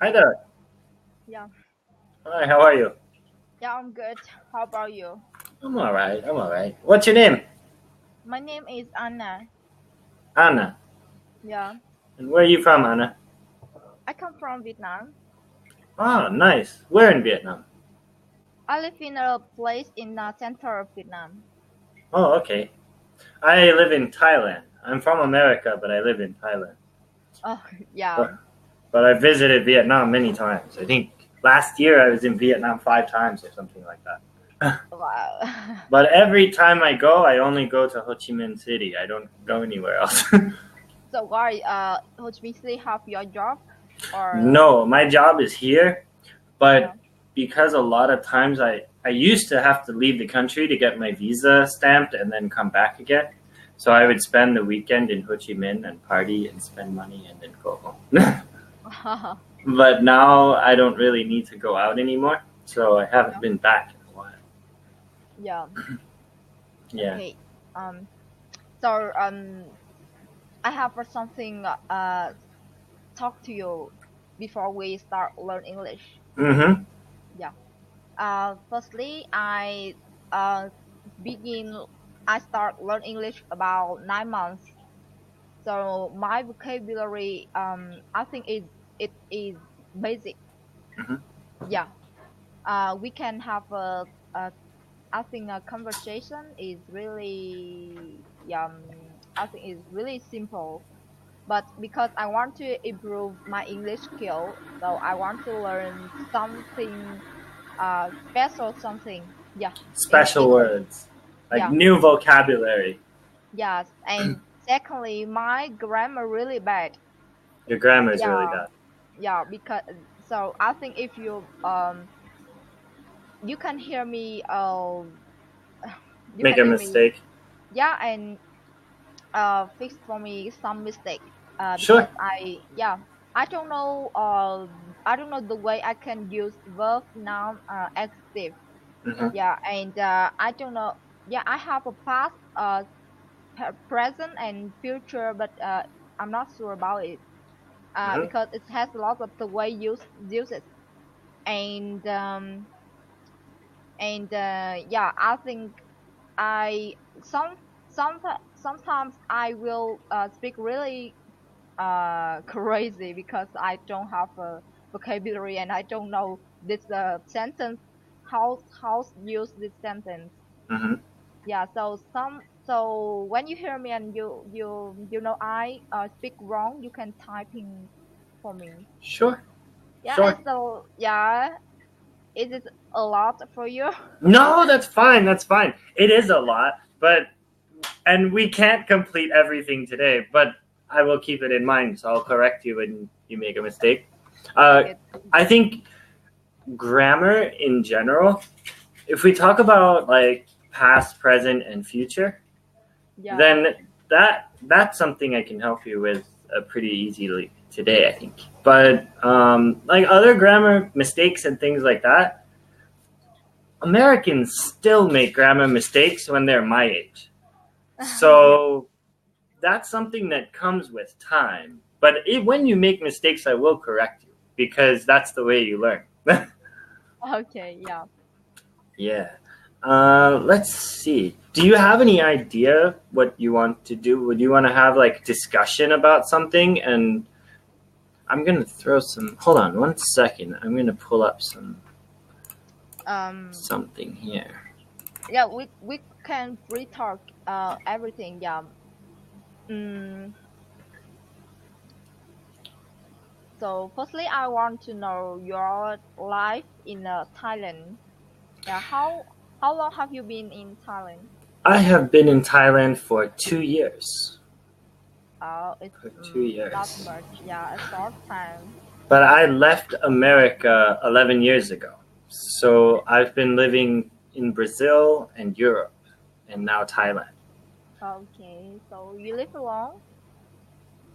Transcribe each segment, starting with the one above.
Hi there. Yeah, Hi, how are you? yeah, I'm good. How about you? I'm alright. I'm alright. What's your name? My name is Anna. Anna. Yeah, And where are you from, Anna? I come from Vietnam. Oh, nice. Where in Vietnam? I live in a place in the center of Vietnam. Oh, okay. I live in Thailand. I'm from America, but I live in Thailand. Oh, yeah. But, but I visited Vietnam many times. I think last year I was in Vietnam 5 times or something like that. Wow. But every time I go, I only go to Ho Chi Minh City. I don't go anywhere else. So why Ho Chi Minh City have your job or No, my job is here, yeah? but because a lot of times I used to have to leave the country to get my visa stamped and then come back again. So I would spend the weekend in Ho Chi Minh and party and spend money and then go home. But now I don't really need to go out anymore, so I haven't Yeah. been back in a while. Yeah. Yeah. Okay. Um. So I have something talk to you before we start learn English. Mm-hmm. Yeah. Firstly, uh begin I start learn English about 9 months. So my vocabulary I think it is basic. Mm-hmm. Yeah. We can have a I think a conversation is really I think is really simple. But because I want to improve my English skill, so I want to learn something special something. Yeah. In Special English. words, like Yeah. new vocabulary. Yes, and secondly, my grammar really bad. Your grammar is really Yeah, bad. yeah, because so I think if you can hear me you Make can a hear me mistake. yeah and fix for me some mistake because Sure. I don't know the way I can use verb noun adjective. Mm-hmm. Yeah, and I don't know. Yeah, I have a past present and future, but I'm not sure about it Mm-hmm. because it has a lot of the way use it. And yeah, I think I some sometimes I will speak really crazy because I don't have a vocabulary and I don't know this sentence how use this sentence. Mm-hmm. Yeah, so when you hear me and you know I speak wrong, you can type in for me. Sure. Yeah, Sure. and so yeah, is it a lot for you? No, that's fine. That's fine. It is a lot, but and we can't complete everything today, but I will keep it in mind. So I'll correct you when you make a mistake. Uh, Okay. I think grammar in general. If we talk about like past, present, and future, Yeah. then that's something I can help you with pretty easily today. I think. But like other grammar mistakes and things like that, Americans still make grammar mistakes when they're my age. So that's something that comes with time. But when you make mistakes, I will correct you because that's the way you learn. Okay. Yeah. Yeah. Let's see. Do you have any idea what you want to do? Would you want to have like discussion about something? And I'm gonna throw some. Hold on, 1 second. I'm gonna pull up Um. something here. Yeah. We can free talk. Everything. Yeah. Mm, so firstly, I want to know your life in Thailand. Yeah. How long have you been in Thailand? I have been in Thailand for 2 years. It's For two not years. much. Yeah, a short time. But I left America 11 years ago. So I've been living in Brazil and Europe and now Thailand. Okay. So you live alone?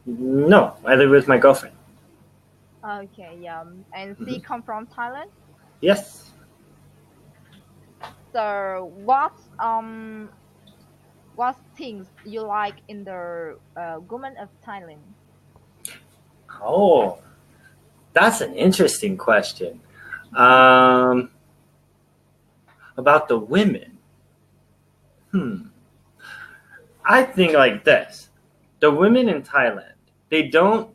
No, I live with my girlfriend. Okay. Yeah. And Hmm. she come from Thailand. Yes. So what things you like in the women of Thailand? Oh. That's an interesting question. Um, about the women. Hmm. I think like this. The women in Thailand, they don't.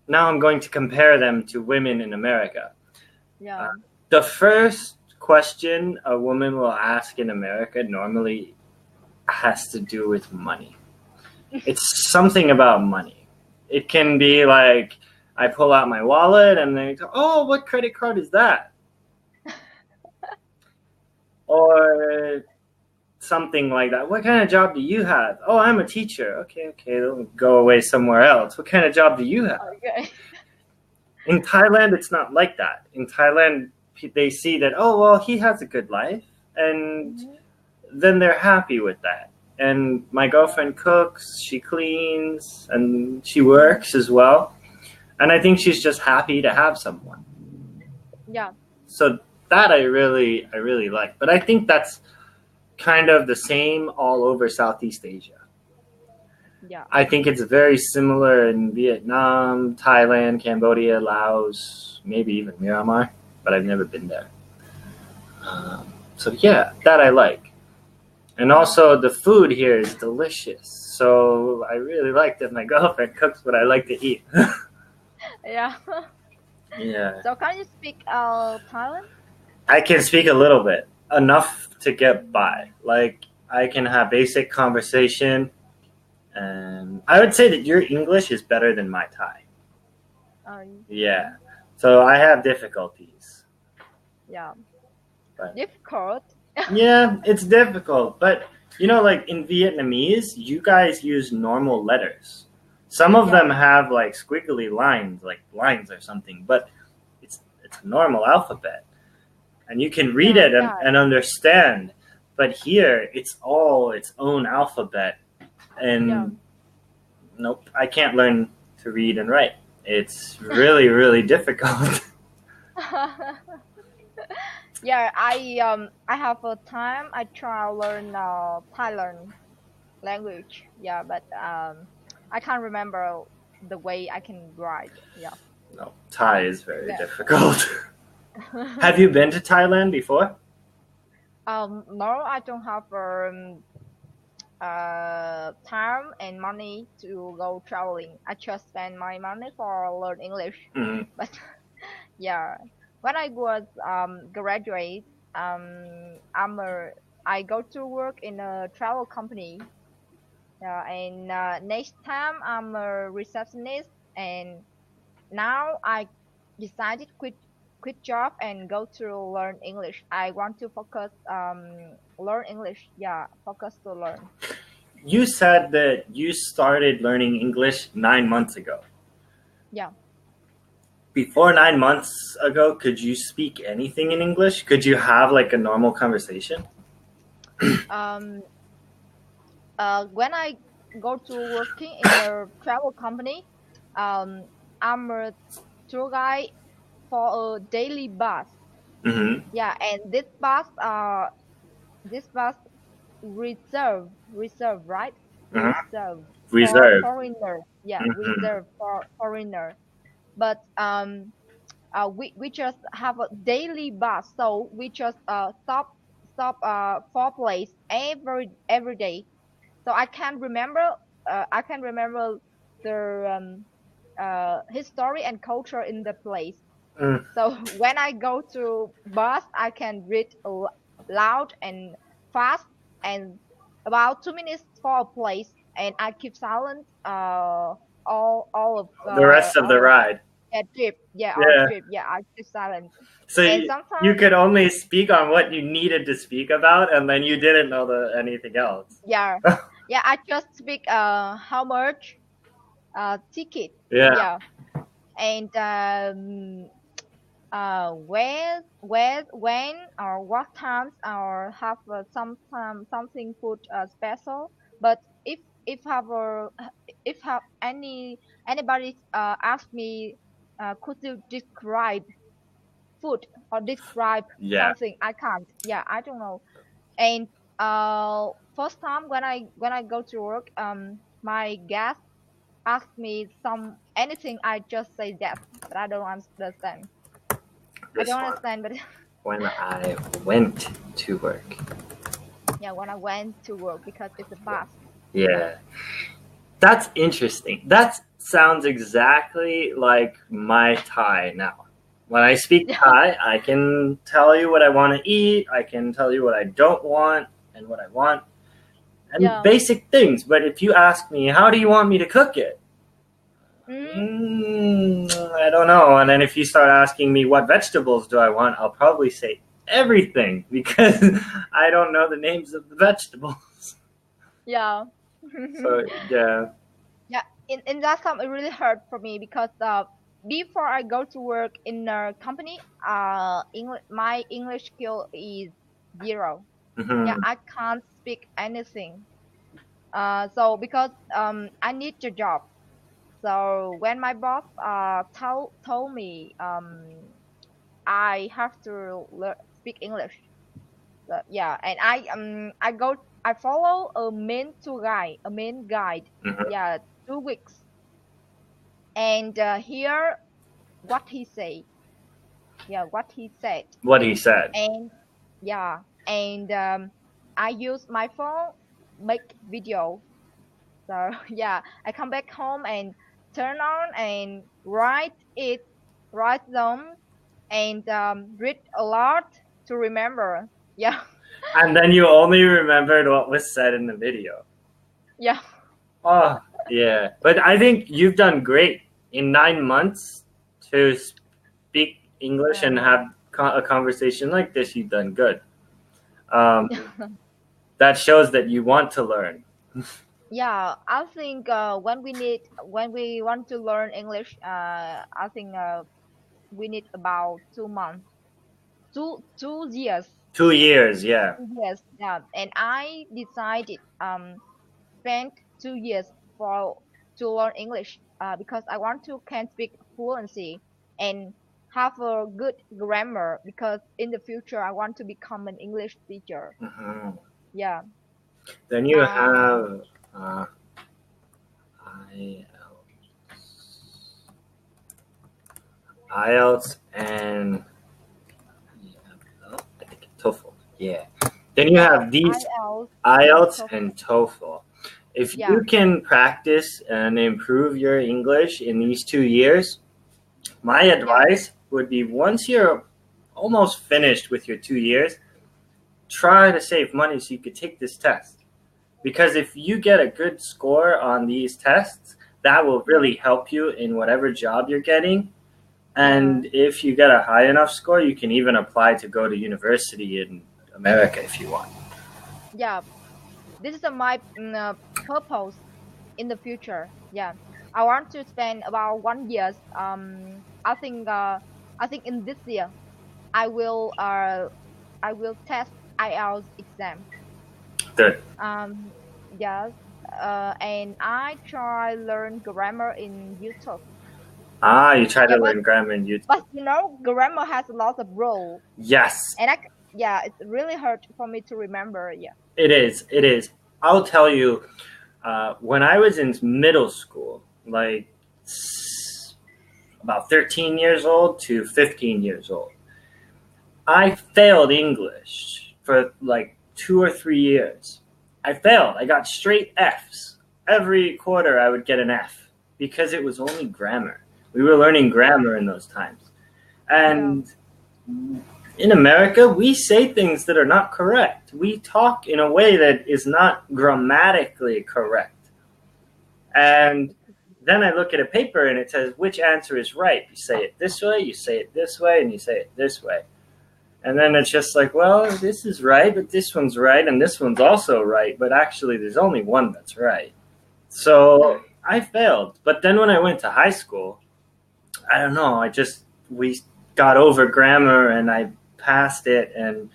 Now I'm going to compare them to women in America. Uh, Yeah. the first question a woman will ask in America normally has to do with money. It's something about money. It can be like I pull out my wallet and they go, "Oh, what credit card is that?" Or something like that. What kind of job do you have? Oh, I'm a teacher. Okay, okay, they'll go away somewhere else. What kind of job do you have? Okay. In Thailand, it's not like that. In Thailand, they see that, oh, well, he has a good life, and Mhm. then they're happy with that. And my girlfriend cooks, she cleans, and she works as well. And I think she's just happy to have someone. Yeah. So that I really like. But I think that's kind of the same all over Southeast Asia. Yeah. I think it's very similar in Vietnam, Thailand, Cambodia, Laos, maybe even Myanmar, but I've never been there. So yeah, that I like. And Yeah. also the food here is delicious. So I really like that my girlfriend cooks what I like to eat. Yeah. Yeah. So can you speak Thailand? I can speak a little bit, enough to get by. Like I can have basic conversation, and I would say that your English is better than my Thai. Uh, Yeah. So I have difficulties. yeah. But Difficult. yeah, it's difficult. But like in Vietnamese, you guys use normal letters. Some of Yeah. them have like squiggly lines, like lines or something, but it's a normal alphabet. And you can read Yeah. it and, Yeah. and understand. But here it's all its own alphabet. Yeah. And nope, I can't learn to read and write. It's really, really difficult. Yeah. I have a time I try to learn Thailand language. Yeah, but I can't remember the way I can write. Yeah. No, Thai is very Yeah. difficult. Have you been to Thailand before? No, I don't have time and money to go traveling. I just spend my money for learn English. Mhm. But yeah, when I was graduate, I go to work in a travel company. And next time I'm a receptionist, and now I decided quit job and go to learn English. I want to focus learn English. Yeah, focus to learn. You said that you started learning English 9 months ago. Yeah. Before 9 months ago, could you speak anything in English? Could you have like a normal conversation? Um. When I go to working in a travel company, um, I'm a tour guide for a daily bus. Mm-hmm. Yeah, and this bus reserve, right? Uh-huh. Reserve for Reserve. foreigner. Yeah, Mm-hmm. reserve for foreigner. But we just have a daily bus, so we just stop four place every day. So I can remember the history and culture in the place. Mm. So when I go to bus, I can read loud and fast, and about 2 minutes for a place, and I keep silent all of The rest of the all of ride. trip. Yeah, all Yeah. trip. Yeah, I keep silent. So And you sometimes, could only speak on what you needed to speak about, and then you didn't know anything else. yeah, yeah, I just speak how much ticket. Yeah. Yeah, and when or what times or have something food special. But if have anybody ask me, could you describe food or describe Yeah. something, I can't. Yeah, I don't know. And first time when I go to work, my guest asked me some anything, I just say that. but I don't understand. I This don't one. understand, but When I went to work. yeah, when I went to work because it's a past. Yeah. That's interesting. That sounds exactly like my Thai now. When I speak Yeah, Thai, I can tell you what I want to eat, I can tell you what I don't want and what I want, and yeah. basic things. But if you ask me, how do you want me to cook it? Hmm. I don't know. And then if you start asking me what vegetables do I want, I'll probably say everything because I don't know the names of the vegetables. Yeah. So, yeah. Yeah, in that time it really hurt for me because before I go to work in a company, my English skill is zero. Yeah, Hmm. I can't speak anything. So because I need a job. So when my boss told me I have to speak English. Yeah, and I follow a main guide. Hmm. Yeah, 2 weeks. And hear what he say, yeah, what he said. What he said. And yeah, and I use my phone make video. So yeah, I come back home and turn on and write them, and read a lot to remember. Yeah. And then you only remembered what was said in the video. Yeah. Oh, yeah. But I think you've done great in 9 months to speak English and um, have a conversation like this. You've done good. Um, that shows that you want to learn. yeah, I think when we want to learn English, I think we need about 2 months, 2 years. 2 years, yeah. 2 years, yeah. And I decided spend 2 years for to learn English because I want to can speak fluency and have a good grammar because in the future I want to become an English teacher. Hmm. Yeah. Then you Um. have IELTS and I think TOEFL. Yeah. Then you Yeah. have these IELTS and IELTS TOEFL. and TOEFL. If Yeah. you can practice and improve your English in these 2 years, my Yeah. advice would be once you're almost finished with your 2 years, try to save money so you could take this test. Because if you get a good score on these tests, that will Yeah. really help you in whatever job you're getting. Yeah. And if you get a high enough score, you can even apply to go to university in America if you want. Yeah. This is my purpose in the future. Yeah, I want to spend about 1 year. I think in this year I will test IELTS exam. Good. Um, yes. And I try learn grammar in YouTube. You try Yeah, to learn grammar in YouTube. but grammar has a lot of rule, Yes, and yeah, it's really hard for me to remember. Yeah. it is. It is. I'll tell you, when I was in middle school, like about 13 years old to 15 years old, I failed English for like 2 or 3 years. I failed. I got straight F's. Every quarter I would get an F because it was only grammar. We were learning Yeah. grammar in those times. Yeah. And in America, we say things that are not correct. We talk in a way that is not grammatically correct. And then I look at a paper and it says which answer is right. You say it this way, you say it this way, and you say it this way. And then it's just like, well, this is right, but this one's right, and this one's also right, but actually there's only one that's right. So I failed. But then when I went to high school, I don't know, we got over grammar and I passed it, and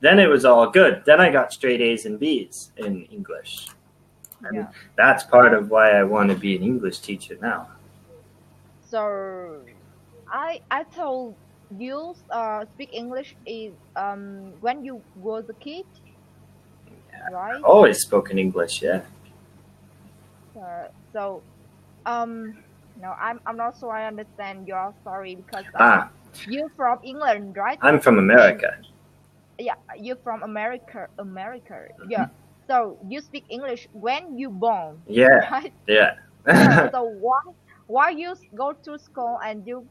then it was all good. Then I got straight A's and B's in English. And Yeah. that's part of why I want to be an English teacher now. So I told you speak English is when you was a kid, I've right? always spoken English, yeah. So um No, I'm not sure I understand your story because Ah, you're from England, right? I'm from And America. yeah, you're from America. Yeah. Mhm. So you speak English when you born, Yeah, right? yeah. So why you go to school and you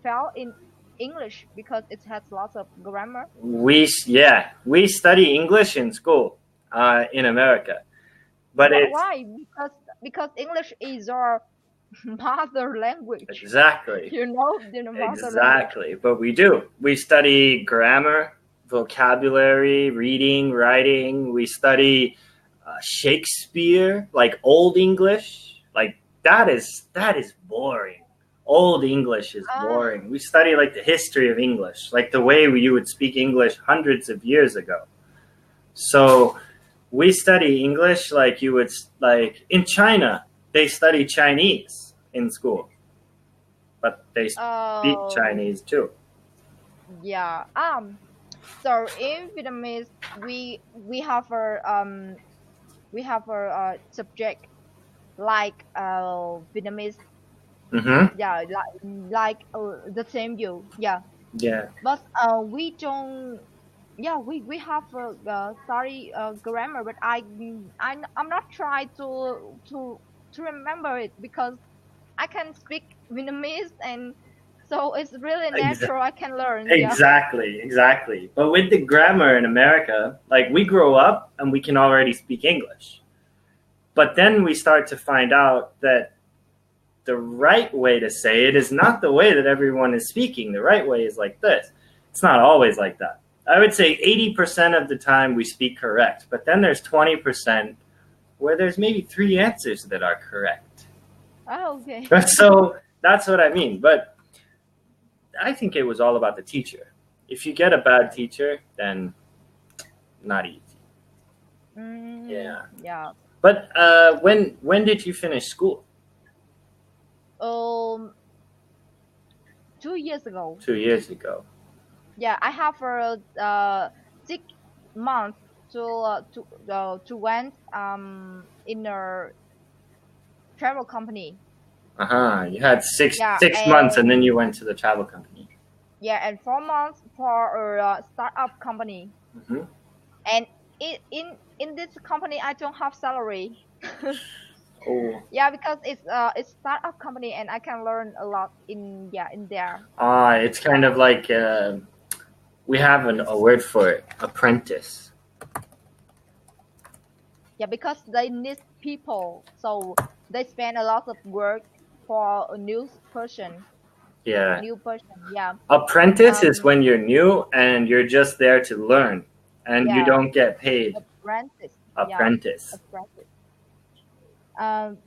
fell in English because it has lots of grammar? We study English in school in America, but it's Why? Because English is our mother language. exactly. The mother language. Exactly, but we do. We study grammar, vocabulary, reading, writing. We study Shakespeare, like Old English. Like that is boring. Old English is Ah, boring. We study like the history of English, like the way you would speak English hundreds of years ago. So we study English like you would like in China. They study Chinese in school, but they speak oh, Chinese too. yeah. So in Vietnamese, we have a subject like Vietnamese, Mm-hmm. yeah, the same you, yeah. Yeah. But we don't, yeah, we have study grammar, but I'm not try to remember it because I can speak Vietnamese and so it's really Exa- natural. I can learn, yeah. exactly. Exactly. But with the grammar in America, like we grow up and we can already speak English. But then we start to find out that the right way to say it is not the way that everyone is speaking. The right way is like this. It's not always like that. I would say 80% of the time we speak correct, but then there's 20% where there's maybe three answers that are correct. Oh, okay. So that's what I mean. But I think it was all about the teacher. If you get a bad teacher, then not easy. Yeah. Yeah. But when did you finish school? Um, 2 years ago. 2 years ago. Yeah, I have a 6 months to went in a travel company. Uh huh. You had six Yeah, six months, and then and you went to the travel company. 4 months for a startup company. Hmm. And in this company, I don't have salary. Oh. Yeah, because it's startup company and I can learn a lot in there. It's Yeah, kind of like we have a word for it, apprentice. yeah, because they need people, so they spend a lot of work for a Yeah. new person. Yeah, Apprentice is um, when you're new and you're just there to learn, and you yeah, don't get paid. apprentice. Yeah, Apprentice. apprentice.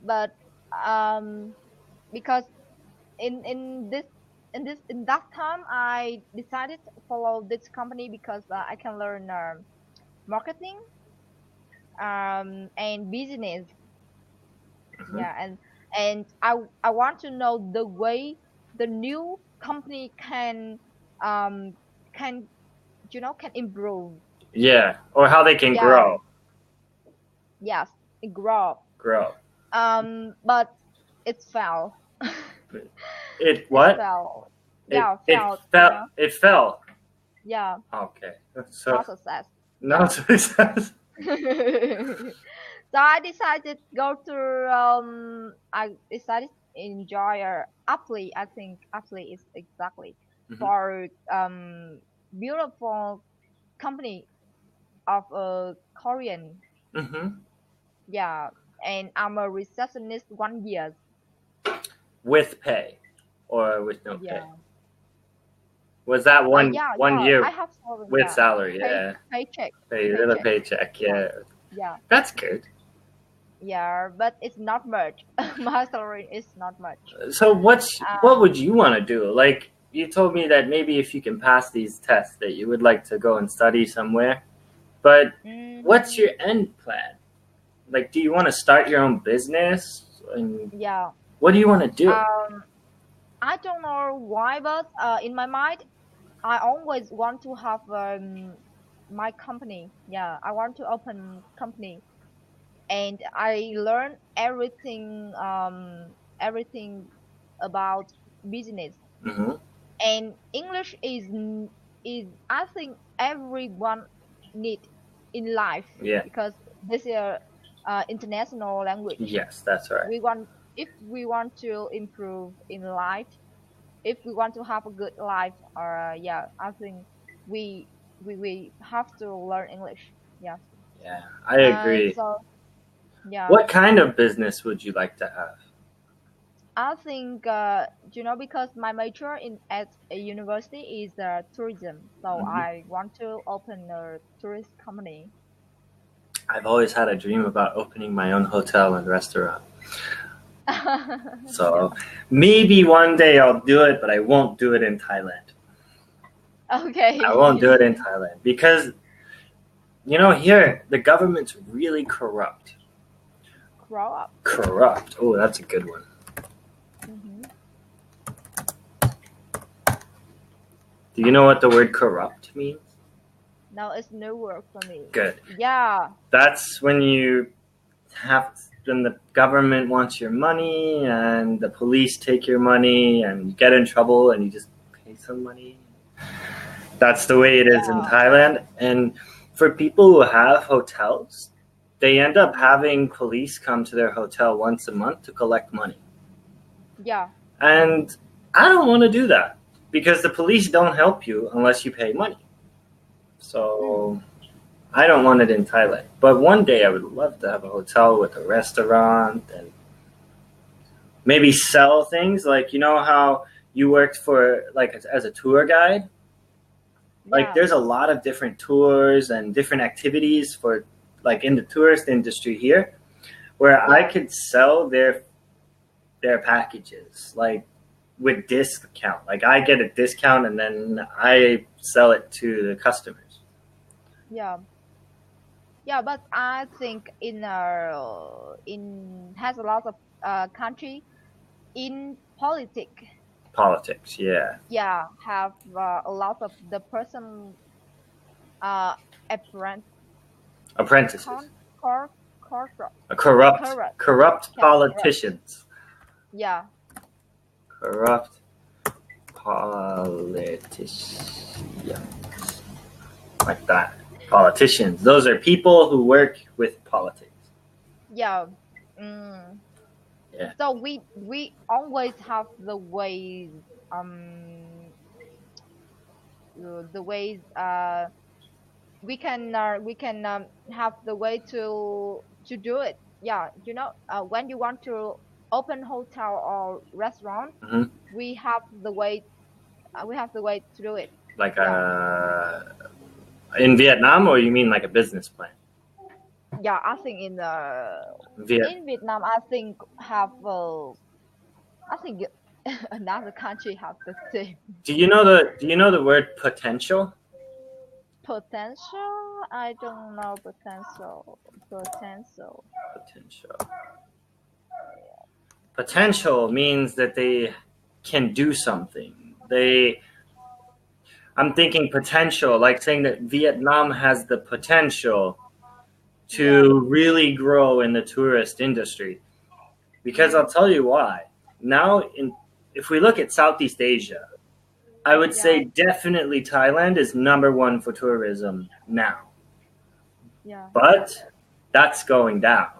But um, because in in that time, I decided to follow this company because I can learn marketing and business. Hmm. Yeah, and I want to know the way the new company um can can improve. Yeah, or how they can Yeah, grow. yes, it grow. Grow. But it fell. It It what? fell. It Yeah, it fell. fell. It fell. Yeah, Okay. So not success. no Yeah. success. So I decided go to I decided enjoy Apply. I think Apply is exactly Hmm. for beautiful company of a Korean. Hmm. Yeah, and I'm a receptionist 1 year. With pay or with no pay? Yeah. Was that one Yeah, one yeah. year I have salary. with Yeah, salary? pay Yeah, paycheck, pay with a paycheck. paycheck. Yeah, Yeah, yeah, that's good. yeah. But it's not much. My salary is not much. So what Um. would you want to do? Like you told me that maybe if you can pass these tests, that you would like to go and study somewhere. But what's mm, your end plan? Like, do you want to start your own business? And yeah. what do you want to do? Um. I don't know why, but in my mind, I always want to have my company. Yeah, I want to open company, and I learn everything. Everything. about business. Hmm. And English is I think everyone need in life, Yeah. because this is a international language. Yes, that's right. We want If we want to improve in life, if we want to have a good life, or yeah, I think we we have to learn English. Yeah. Yeah, I agree. So yeah, What kind of business would you like to have? I think because my major in at a university is tourism, so Hmm. I want to open a tourist company. I've always had a dream about opening my own hotel and restaurant. Yeah. So maybe one day I'll do it, but I won't do it in Thailand. I won't do it in Okay. Thailand because, here the government's really corrupt. Grow up. Corrupt. Oh, that's a good one. Hmm. Do you know what the word corrupt means? Now it's new work for me. Good. Yeah. That's when the government wants your money and the police take your money and you get in trouble and you just pay some money. That's the way it is in Yeah. Thailand. And for people who have hotels, they end up Hmm. having police come to their hotel once a month to collect money. Yeah. And I don't want to do that because the police don't help you unless you pay money. So I don't want it in Thailand. But one day I would love to have a hotel with a restaurant and maybe sell things. Like, you know how you worked for, like, as a tour guide? Like, Yeah. there's a lot of different tours and different activities for, like, in the tourist industry here where I Yeah. could sell their packages, like, with discount. Like, I get a discount and then I sell it to the customers. Yeah. Yeah. But I think in has a lot of country in politics. Politics, yeah. Yeah, have a lot of the person uh apparent Apprentices. con cor corrupt Corrupt, corrupt corrupt corrupt. politicians. Yeah. Corrupt politicians. Like that. Politicians. Those are people who work with politics. Yeah. Mm. Yeah. So we always have the ways um the ways we can have the way to do it. Yeah, when you want to open hotel or restaurant, Hmm. we have the way to do it. Like Yeah. in Vietnam, or you mean like a business plan? Yeah, I think Viet. in Vietnam, I think have I think another country have the same Do you know the word potential? potential. I don't know potential. Potential. Potential means that they can do something. I'm thinking potential, like saying that Vietnam has the potential Yeah. to really grow in the tourist industry. Because I'll tell you why. Now, if we look at Southeast Asia, I would Yeah. say definitely Thailand is number one for tourism now. Yeah. But that's going down.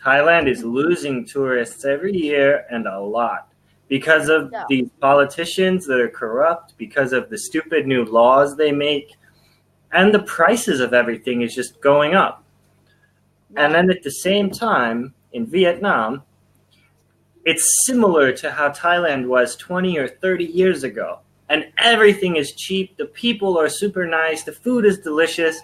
Thailand is losing tourists every year and a lot because of Yeah. these politicians that are corrupt, because of the stupid new laws they make, and the prices of everything is just going up. And then at the same time, in Vietnam, it's similar to how Thailand was 20 or 30 years ago. And everything is cheap, the people are super nice, the food is delicious,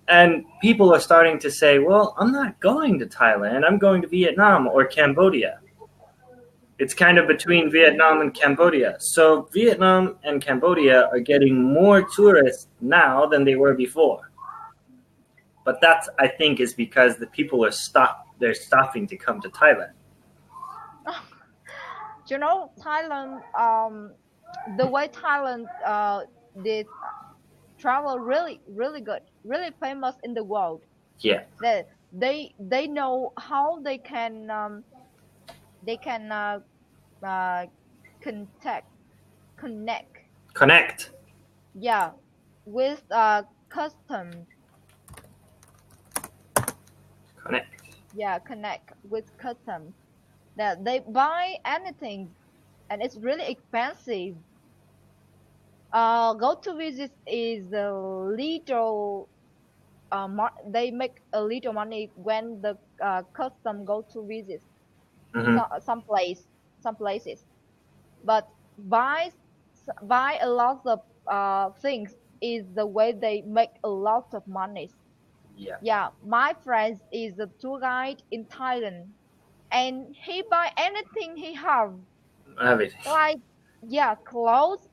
and people are starting to say, well, I'm not going to Thailand, I'm going to Vietnam or Cambodia. It's kind of between Vietnam and Cambodia. So Vietnam and Cambodia are getting more tourists now than they were before. But that, I think, is because the people they're stopping to come to Thailand. Thailand, the way Thailand did travel really good, really famous in the world. Yeah. They know how they can uh, contact, connect, Connect. yeah, with customs. Connect. Yeah, connect with customs. That they buy anything, and it's really expensive. Go to visit is a little. They make a little money when the custom go to visit Hmm. some places. But buy buy a lot of things is the way they make a lot of money. Yeah. Yeah, my friend is a tour guide in Thailand, and he buy anything he have, Everything. like yeah, clothes,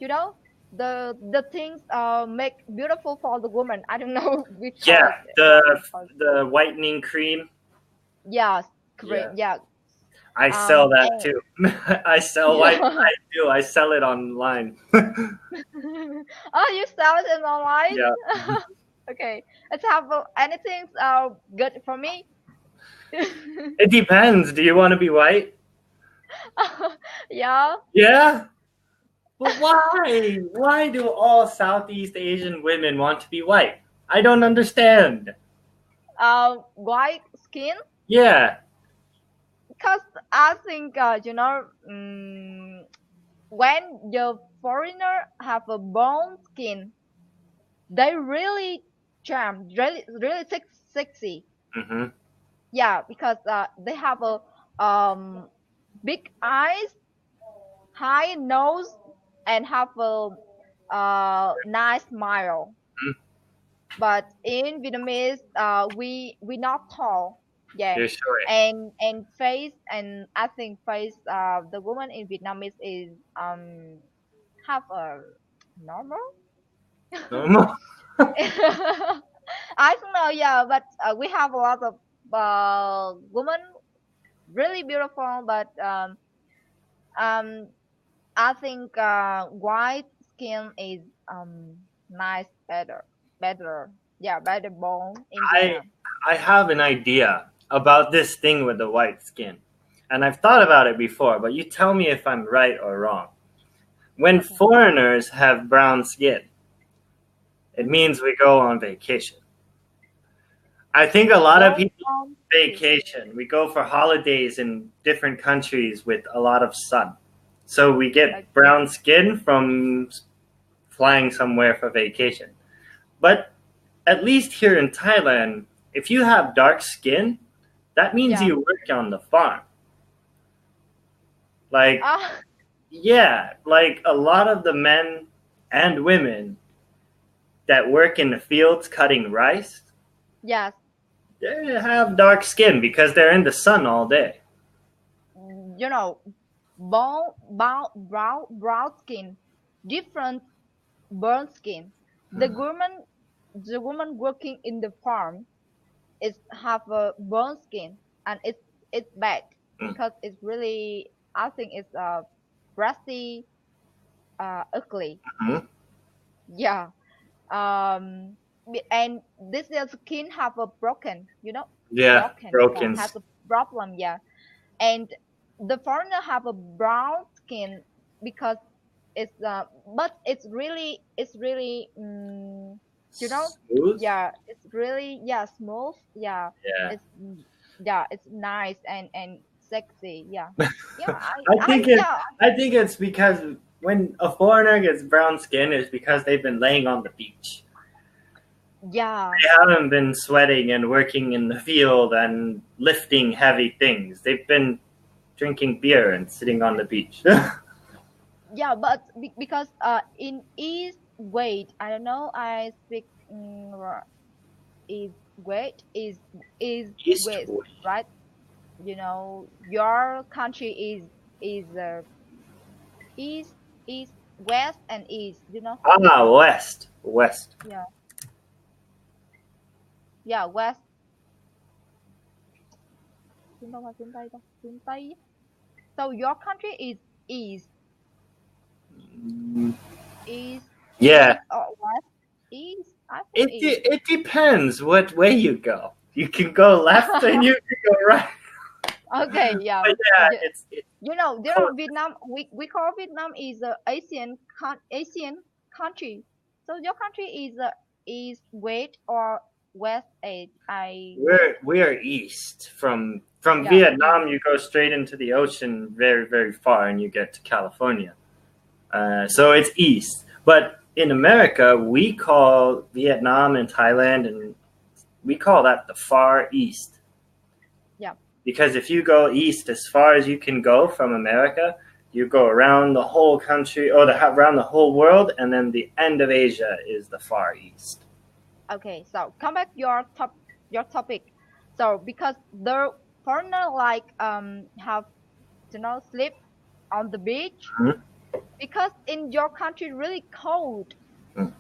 you know, the things make beautiful for the woman. I don't know which Yeah. called The what is called. the whitening cream. Yeah, Yeah. cream. Yeah. I sell that And too. I sell white. yeah. I do. I sell it online. Oh, you sell it online? Yeah. Okay. Let's have anything good for me. It depends. Do you want to be white? Yeah. Yeah. But why? Why do all Southeast Asian women want to be white? I don't understand. White skin. Yeah. Because I think when the foreigner have a brown skin, they really charm, really sexy. Hmm. Yeah, because they have a big eyes, high nose, and have a nice smile. But in Vietnamese, we not tall. Yeah, You're short. and face, and I think face the woman in Vietnamese is have a normal. Normal. I don't know, yeah, but we have a lot of women really beautiful, but um, I think white skin is nice, better, yeah, better born in I Vietnam. I have an idea about this thing with the white skin. And I've thought about it before, but you tell me if I'm right or wrong. When Okay. foreigners have brown skin, it means we go on vacation. I think a lot of Born people on skin. vacation. We go for holidays in different countries with a lot of sun. So we get Okay. brown skin from flying somewhere for vacation. But at least here in Thailand, if you have dark skin, that means Yeah. you work on the farm. Like, Ah, yeah, like a lot of the men and women that work in the fields cutting rice, yes. they have dark skin because they're in the sun all day. You know, brown skin, different burnt skin. The Mhm. woman, the woman working in the farm is have a burnt skin, and it's bad because it's really, I think it's rusty, ugly. Mhm. Yeah. And this their skin have a broken, Yeah, broken, yeah, broken. has a problem, yeah. And the foreigner have a brown skin because it's but it's really you know Smooth. yeah, it's really, yeah, smooth, yeah. Yeah. It's yeah, it's nice and sexy, yeah. Yeah, I I think it. yeah. I think it's because when a foreigner gets brown skin, it's because they've been laying on the beach. Yeah. They haven't been sweating and working in the field and lifting heavy things. They've been drinking beer and sitting on the beach. Yeah, but because in East wait, I don't know, I speak is wait is west, Eastwood. right? Your country is east, east, west, and east. Ah, west. West. Yeah, yeah, west. Phương Đông hay phương Tây ta? Phương Tây. So your country is east, Mm, east, yeah. east or west? East. I think It east. it depends what way you go. You can go left and you can go right. Okay, yeah. But yeah, Yeah. it's cold. Vietnam. We call Vietnam is a Asian country. So your country is east west or west eight. I We are east from yeah east. Vietnam. You go straight into the ocean, very very far, and you get to California. So it's east. But in America, we call Vietnam and Thailand, and we call that the Far East. Yeah. Because if you go east as far as you can go from America, you go around the whole country or around the whole world, and then the end of Asia is the Far East. Okay. So come back your topic. So because the foreigner like have sleep on the beach Mhm. because in your country really cold, Mm.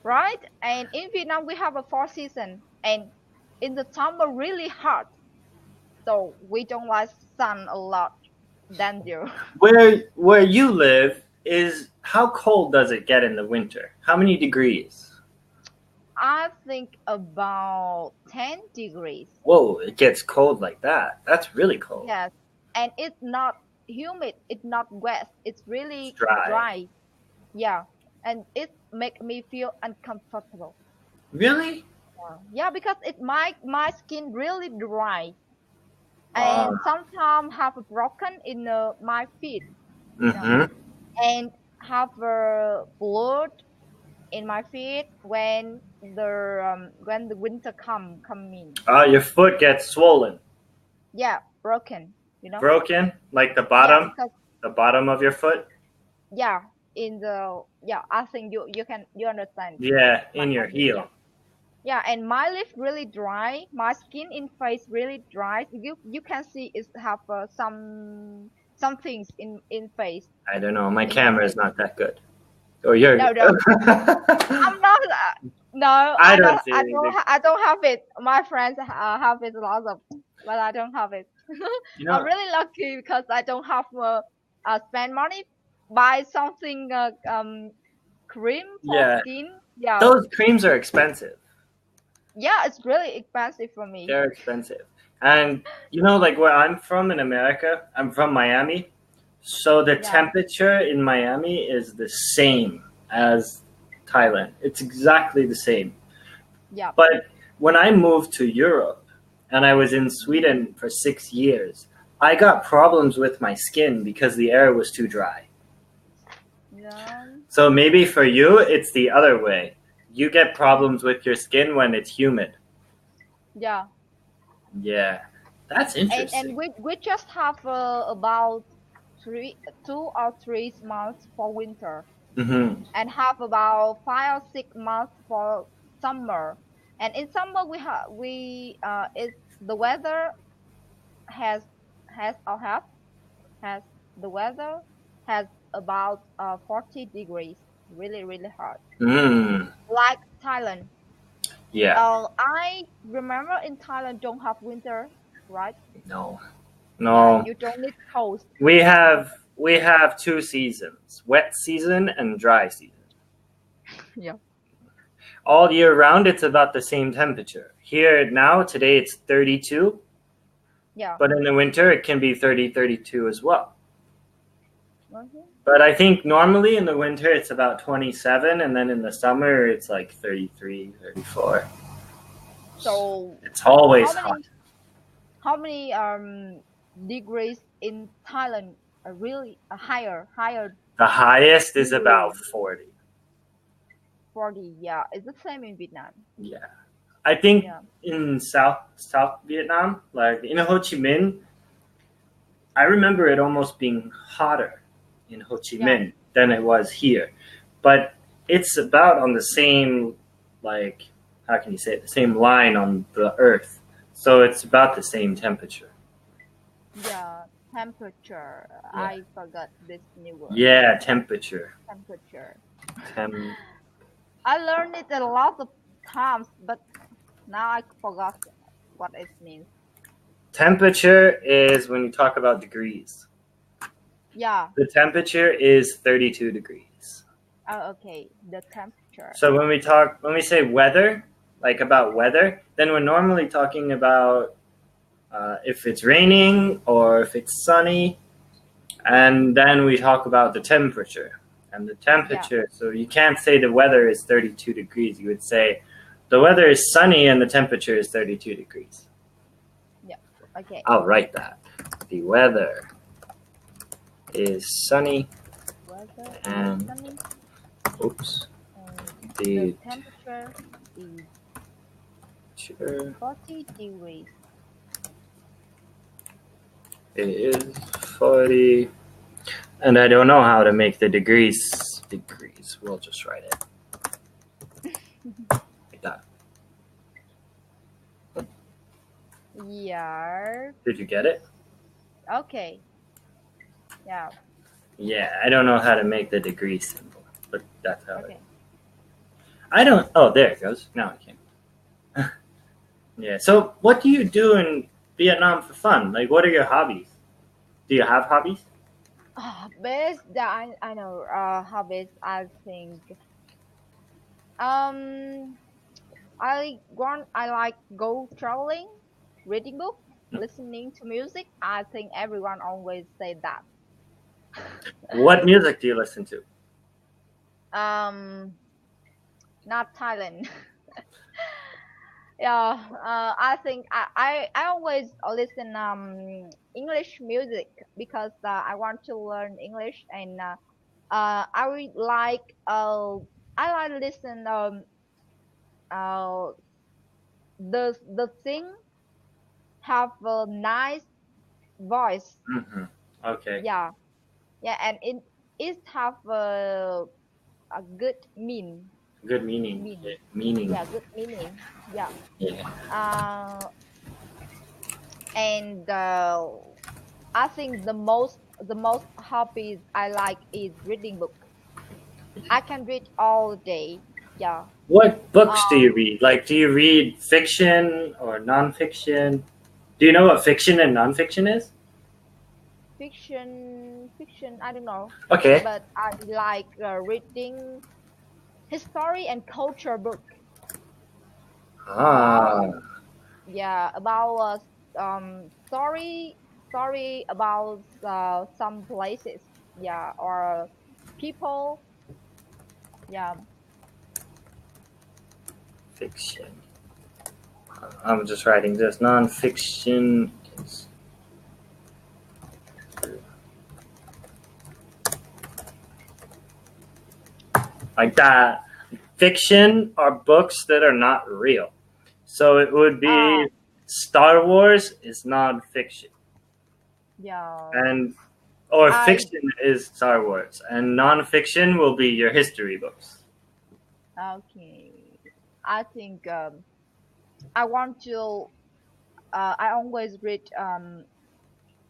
right? And in Vietnam we have a four season, and in the summer really hot, so we don't like sun a lot than you. Where you live is how cold does it get in the winter? How many degrees? I think about 10 degrees. Whoa, it gets cold like that. That's really cold. Yes, and it's not humid, it's not wet, it's It's really dry. dry. Yeah, and it make me feel uncomfortable. Really? Yeah, because it my skin really dry, Uh, and sometimes have a broken in my feet, you know, mm-hmm. and have a blood in my feet when the winter come in. Your foot gets swollen, Yeah, broken, broken, like Yeah, because the bottom of your foot. yeah, in the yeah, I think you understand Yeah, my in your idea. Yeah. heel. Yeah, and my lip really dry. My skin in face really dry. You can see it have some things in face I don't know. My in my camera is face. not that good. Oh, you're No, good. no, I'm not. No, I don't see anything. I don't have it. My friends have it lots of, but I don't have it. You I'm know, really lucky because I don't have spend money buy something cream for yeah, skin. Yeah, those creams are expensive. yeah, it's really expensive for me. They're expensive. And like where I'm from in America, I'm from Miami. So the Yeah, temperature in Miami is the same as Thailand. It's exactly the same. yeah, But when I moved to Europe and I was in Sweden for 6 years, I got problems with my skin because the air was too dry. yeah, So maybe for you, it's the other way. You get problems with your skin when it's humid. yeah. Yeah, that's And interesting. we just have about 2 or 3 months for winter, Hmm. and have about 5 or 6 months for summer. And in summer it's the weather has has or has the weather has about 40 degrees, really really hot, Mm. like Thailand. Yeah. I remember in Thailand don't have winter, right? No. Yeah, No. you don't need cold. We have two seasons: wet season and dry season. Yeah, All year round, it's about the same temperature. Here now, today it's 32, yeah. but in the winter it can be 30, 32 as well. Mhm. But I think normally in the winter it's about 27, and then in the summer it's like 33, 34. So It's always how hot. many how many degrees in Thailand are really higher The highest is degree? about 40. 40. Yeah, it's the same in Vietnam. Yeah. I think Yeah, in South Vietnam, like in Ho Chi Minh, I remember it almost being hotter in Ho Chi yeah, Minh than it was here. But it's about on the same, like, how can you say it, the same line on the earth. So it's about the same temperature. yeah. Temperature. Yeah. I forgot this new word. Yeah, temperature. Temperature. Tem- I learned it a lot of times, but now I forgot what it means. Temperature is when you talk about degrees. Yeah. The temperature is 32 degrees. Oh, okay. The temperature. So when we say weather, like about weather, then we're normally talking about if it's raining or if it's sunny. And then we talk about the temperature. And the temperature, so you can't say the weather is 32 degrees. You would say the weather is sunny and the temperature is 32 degrees. Yeah. Okay. I'll write that. The weather is sunny. Weather And is sunny. Oops. And The the temperature is 40 degrees. It is 40. And I don't know how to make the degrees. We'll just write it. Like that. Yeah. Did you get it? Okay. Yeah. Yeah, I don't know how to make the degree symbol, but that's how Okay. I don't. Oh, there it goes. Now I can. Yeah. So, what do you do in Vietnam for fun? Like, what are your hobbies? Do you have hobbies? Best that I know hobbies. I think I like go traveling, reading book, listening to music. I think everyone always say that. What music do you listen to? Not Thailand. Yeah, I think I always listen English music because I want to learn English and I would like listen uh the thing have a nice voice. Mm-hmm. Okay. Yeah, yeah, and it have a good Good meaning. mean. Yeah, meaning. Yeah, good meaning. Yeah. Yeah. And I think the most hobbies I like is reading book. I can read all day. Yeah. What books do Um, you read? Like, do you read fiction or nonfiction? Do you know what fiction and nonfiction is? fiction. I don't know, Okay. but I like reading history and culture book about Ah. about story about some places. Yeah, or people. Yeah. Fiction. I'm just writing this. Nonfiction is like that. Fiction are books that are not real. So it would Uh, be Star Wars is nonfiction. yeah. And or I fiction is Star Wars. And nonfiction will be your history books. Okay. I think I want to. I always read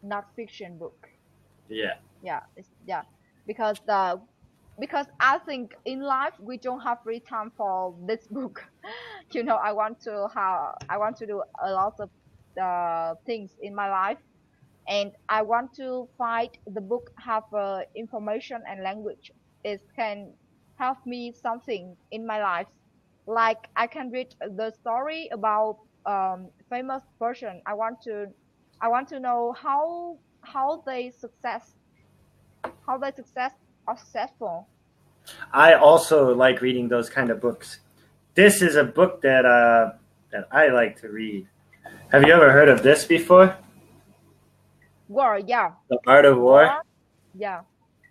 not fiction book. Yeah. Yeah, because I think in life we don't have free time for this book. I want to do a lot of things in my life, and I want to find the book have information and language. It can help me something in my life. Like I can read the story about famous person. I want to know how they success are successful. I also like reading those kind of books. This is a book that I like to read. Have you ever heard of this before? War, yeah, The Art of War? war, yeah,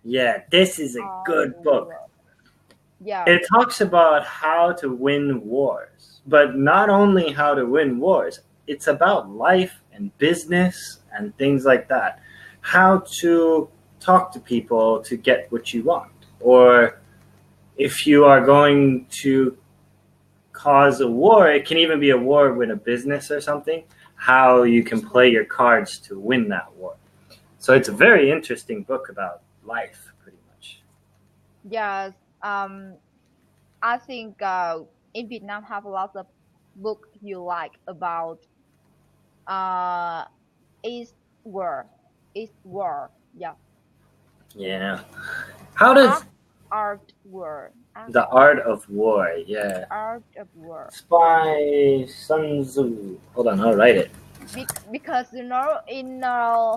Yeah, this is a good book. war, yeah, It talks about how to win wars, but not only how to win wars, it's about life and business and things like that. How to talk to people to get what you want. Or if you are going to cause a war, it can even be a war with a business or something, how you can play your cards to win that war. So it's a very interesting book about life, pretty much. yes. I think in Vietnam have a lot of book you like about uh East War, East War, yeah, Yeah. How does art war, The Art of War? Yeah. art of war. It's by Sun Tzu. Hold on, I'll write it. Because in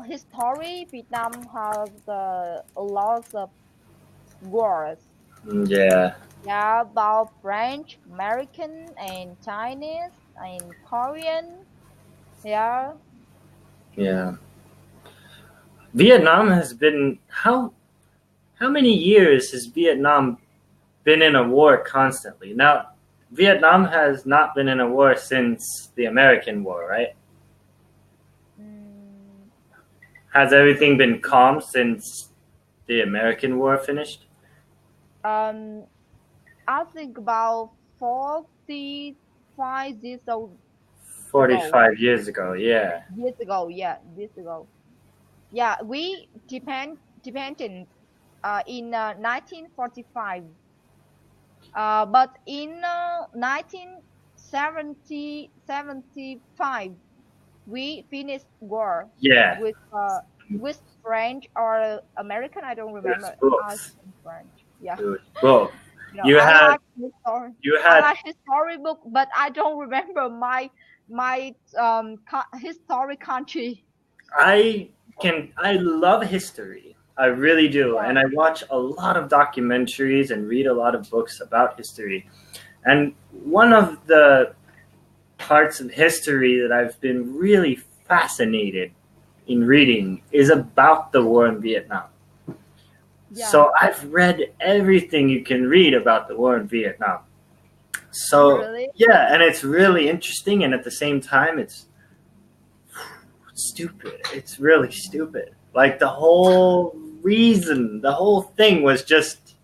history, Vietnam has a lot of wars. Yeah, Yeah, about French, American, and Chinese, and Korean. Yeah, yeah. Vietnam has been how many years has Vietnam been in a war constantly? Now, Vietnam has not been in a war since the American War, right? mm, Has everything been calm since the American War finished? um, I think about 45 years ago. 45 years ago, yeah. Years ago, yeah, years ago. Yeah, we dependent in 1945. But in 1970 75, we finished war Yeah, with French or American. I don't it was remember. I both. think French. Yeah, It was both. you know, You I had like history. you I had like history book, but I don't remember my history country. I love history. I really do. Yeah, And I watch a lot of documentaries and read a lot of books about history. And one of the parts of history that I've been really fascinated in reading is about the war in Vietnam. yeah, So I've read everything you can read about the war in Vietnam. So really. yeah, and it's really interesting, and at the same time, it's stupid. It's really stupid. Like the whole reason, the whole thing was just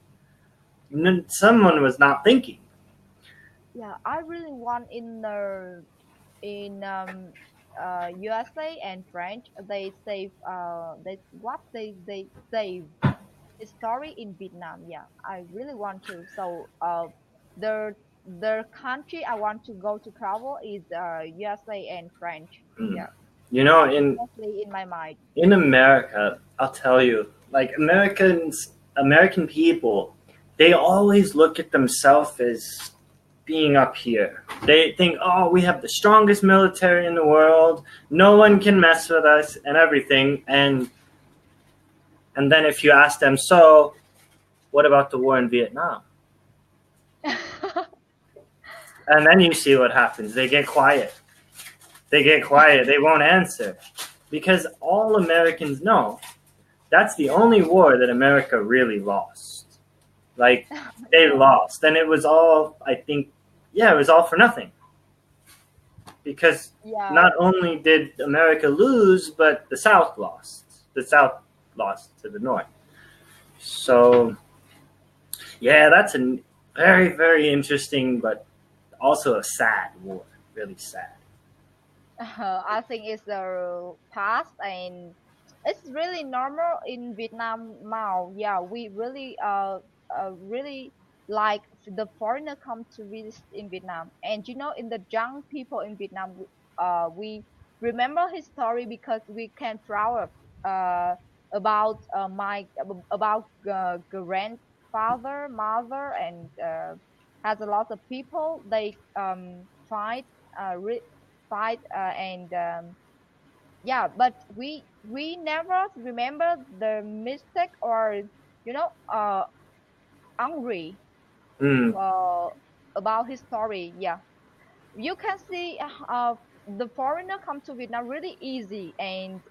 someone was not thinking. Yeah, I really want in USA and French. They save they save history in Vietnam. Yeah, I really want to. So the the country I want to go to travel is USA and French. Mm. Yeah, You know, especially in my mind. in America, I'll tell you, like American people, they always look at themselves as being up here. They think, oh, we have the strongest military in the world. No one can mess with us and everything. And then if you ask them, so what about the war in Vietnam? And then you see what happens. They get quiet. They get quiet. They won't answer. Because all Americans know that's the only war that America really lost. Like, they Yeah, lost. And it was all, I think, yeah, it was all for nothing. Because yeah, not only did America lose, but the South lost. The South lost to the North. So, yeah, that's a very, very interesting, but also a sad war. Really sad. I think it's the past and it's really normal in Vietnam now. Yeah, we really like the foreigner come to visit in Vietnam. And in the young people in Vietnam, we remember his story because we can proud uh, about my about grandfather, mother, and has a lot of people. They fight fight and yeah, but we never remember the mistake or you know uh angry Mm, uh, about his story. Yeah, you can see the foreigner come to Vietnam really easy, and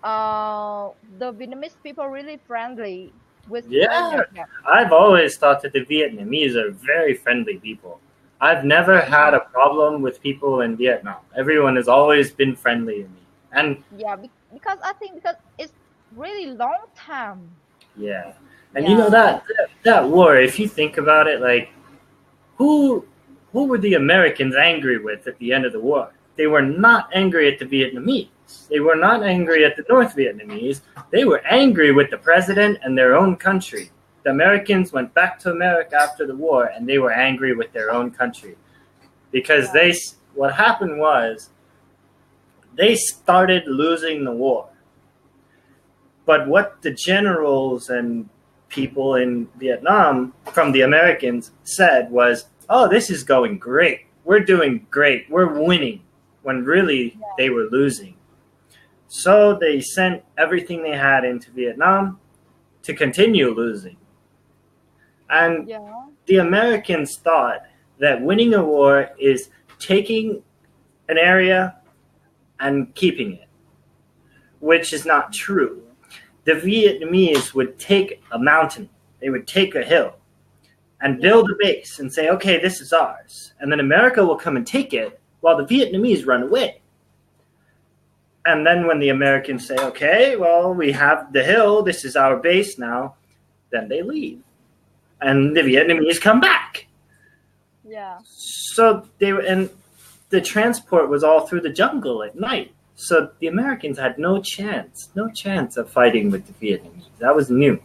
the Vietnamese people really friendly with yeah, foreigner. Yeah, I've always thought that the Vietnamese are very friendly people. I've never had yeah, a problem with people in Vietnam. Everyone has always been friendly to me. And yeah, because I think because it's really long time. yeah, and you know Yeah, that war. If you think about it, like who who were the Americans angry with at the end of the war? They were not angry at the Vietnamese. They were not angry at the North Vietnamese. They were angry with the president and their own country. The Americans went back to America after the war, and they were angry with their own country because yeah, what happened was they started losing the war. But what the generals and people in Vietnam from the Americans said was, oh, this is going great. We're doing great. We're winning. when really Yeah. they were losing. So they sent everything they had into Vietnam to continue losing. And Yeah. the Americans thought that winning a war is taking an area and keeping it, which is not true. The Vietnamese would take a mountain, they would take a hill, and Yeah. build a base and say, okay, this is ours. And then America will come and take it while the Vietnamese run away. And then when the Americans say, okay, well, we have the hill, this is our base now, then they leave. And the Vietnamese come back. Yeah. So they were, and the transport was all through the jungle at night. So the Americans had no chance of fighting with the Vietnamese. That was new.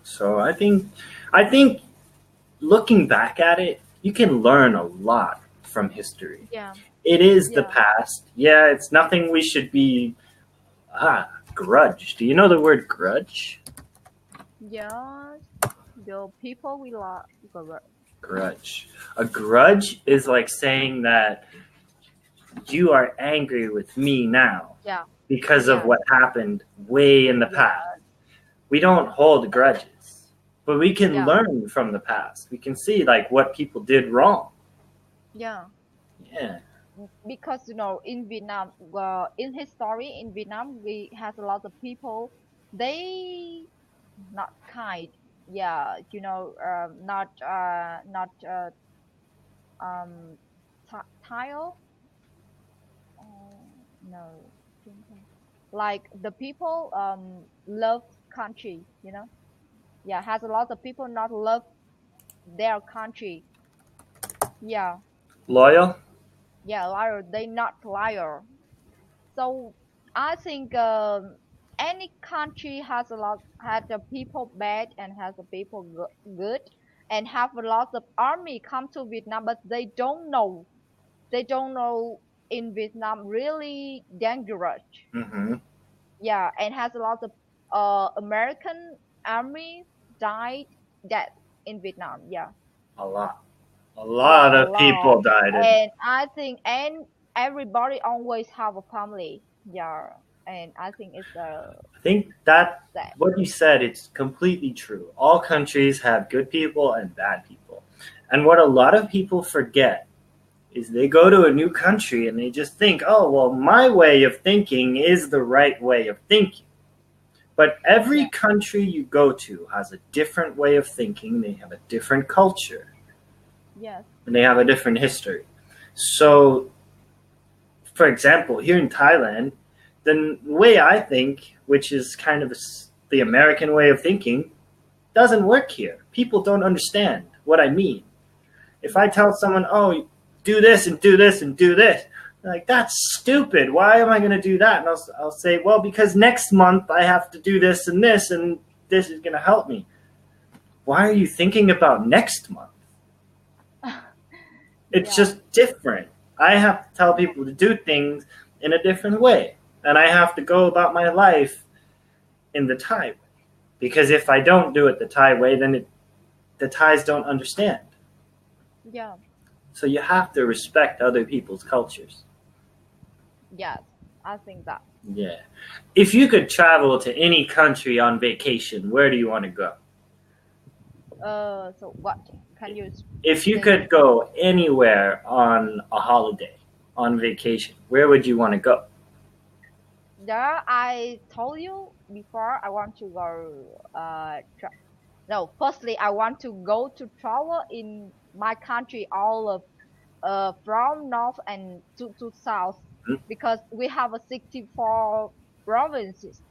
So I think looking back at it, you can learn a lot from history. Yeah. It is the Yeah. past. Yeah, it's nothing we should be grudge. Do you know the word grudge? Yeah. The people we love. Grudge. A grudge is like saying that you are angry with me now Yeah. because of Yeah. what happened way in the Yeah. past. We don't hold grudges, but we can Yeah. learn from the past. We can see like what people did wrong. Yeah. Yeah. Because in Vietnam, in history in Vietnam, we has a lot of people. They not kind. Yeah. Not um tile. No. Like the people love country. Yeah, has a lot of people not love their country. Yeah. Loyal? Yeah, liar. They not liar. So I think any country has the people bad and has the people good, and have a lot of army come to Vietnam, but they don't know in Vietnam really dangerous. Mm-hmm. Yeah, and has a lot of American army died dead in Vietnam. Yeah, A lot. A yeah, lot a of lot. people died in. And I think and everybody always have a family. Yeah, and I think it's I think that sad. what you said, it's completely true. All countries have good people and bad people. And what a lot of people forget is they go to a new country and they just think, oh, well, my way of thinking is the right way of thinking. But every Yeah. country you go to has a different way of thinking. They have a different culture Yes. and they have a different history. So, for example, here in Thailand, the way I think, which is kind of the American way of thinking, doesn't work here. People don't understand what I mean. If I tell someone, oh, do this and do this and do this, they're like, that's stupid. Why am I going to do that? And I'll say, well, because next month I have to do this and this is going to help me. Why are you thinking about next month? It's Yeah. just different. I have to tell people to do things in a different way. And I have to go about my life in the Thai way. Because if I don't do it the Thai way, then the Thais don't understand. Yeah. So you have to respect other people's cultures. Yes. I think that. Yeah. If you could travel to any country on vacation, where do you want to go? So what can you? If you say? could go anywhere on a holiday, on vacation, where would you want to go? Yeah, I told you before. I want to go. No, firstly, I want to go to travel in my country, all of from north and to south, Hmm? because we have a 64 provinces.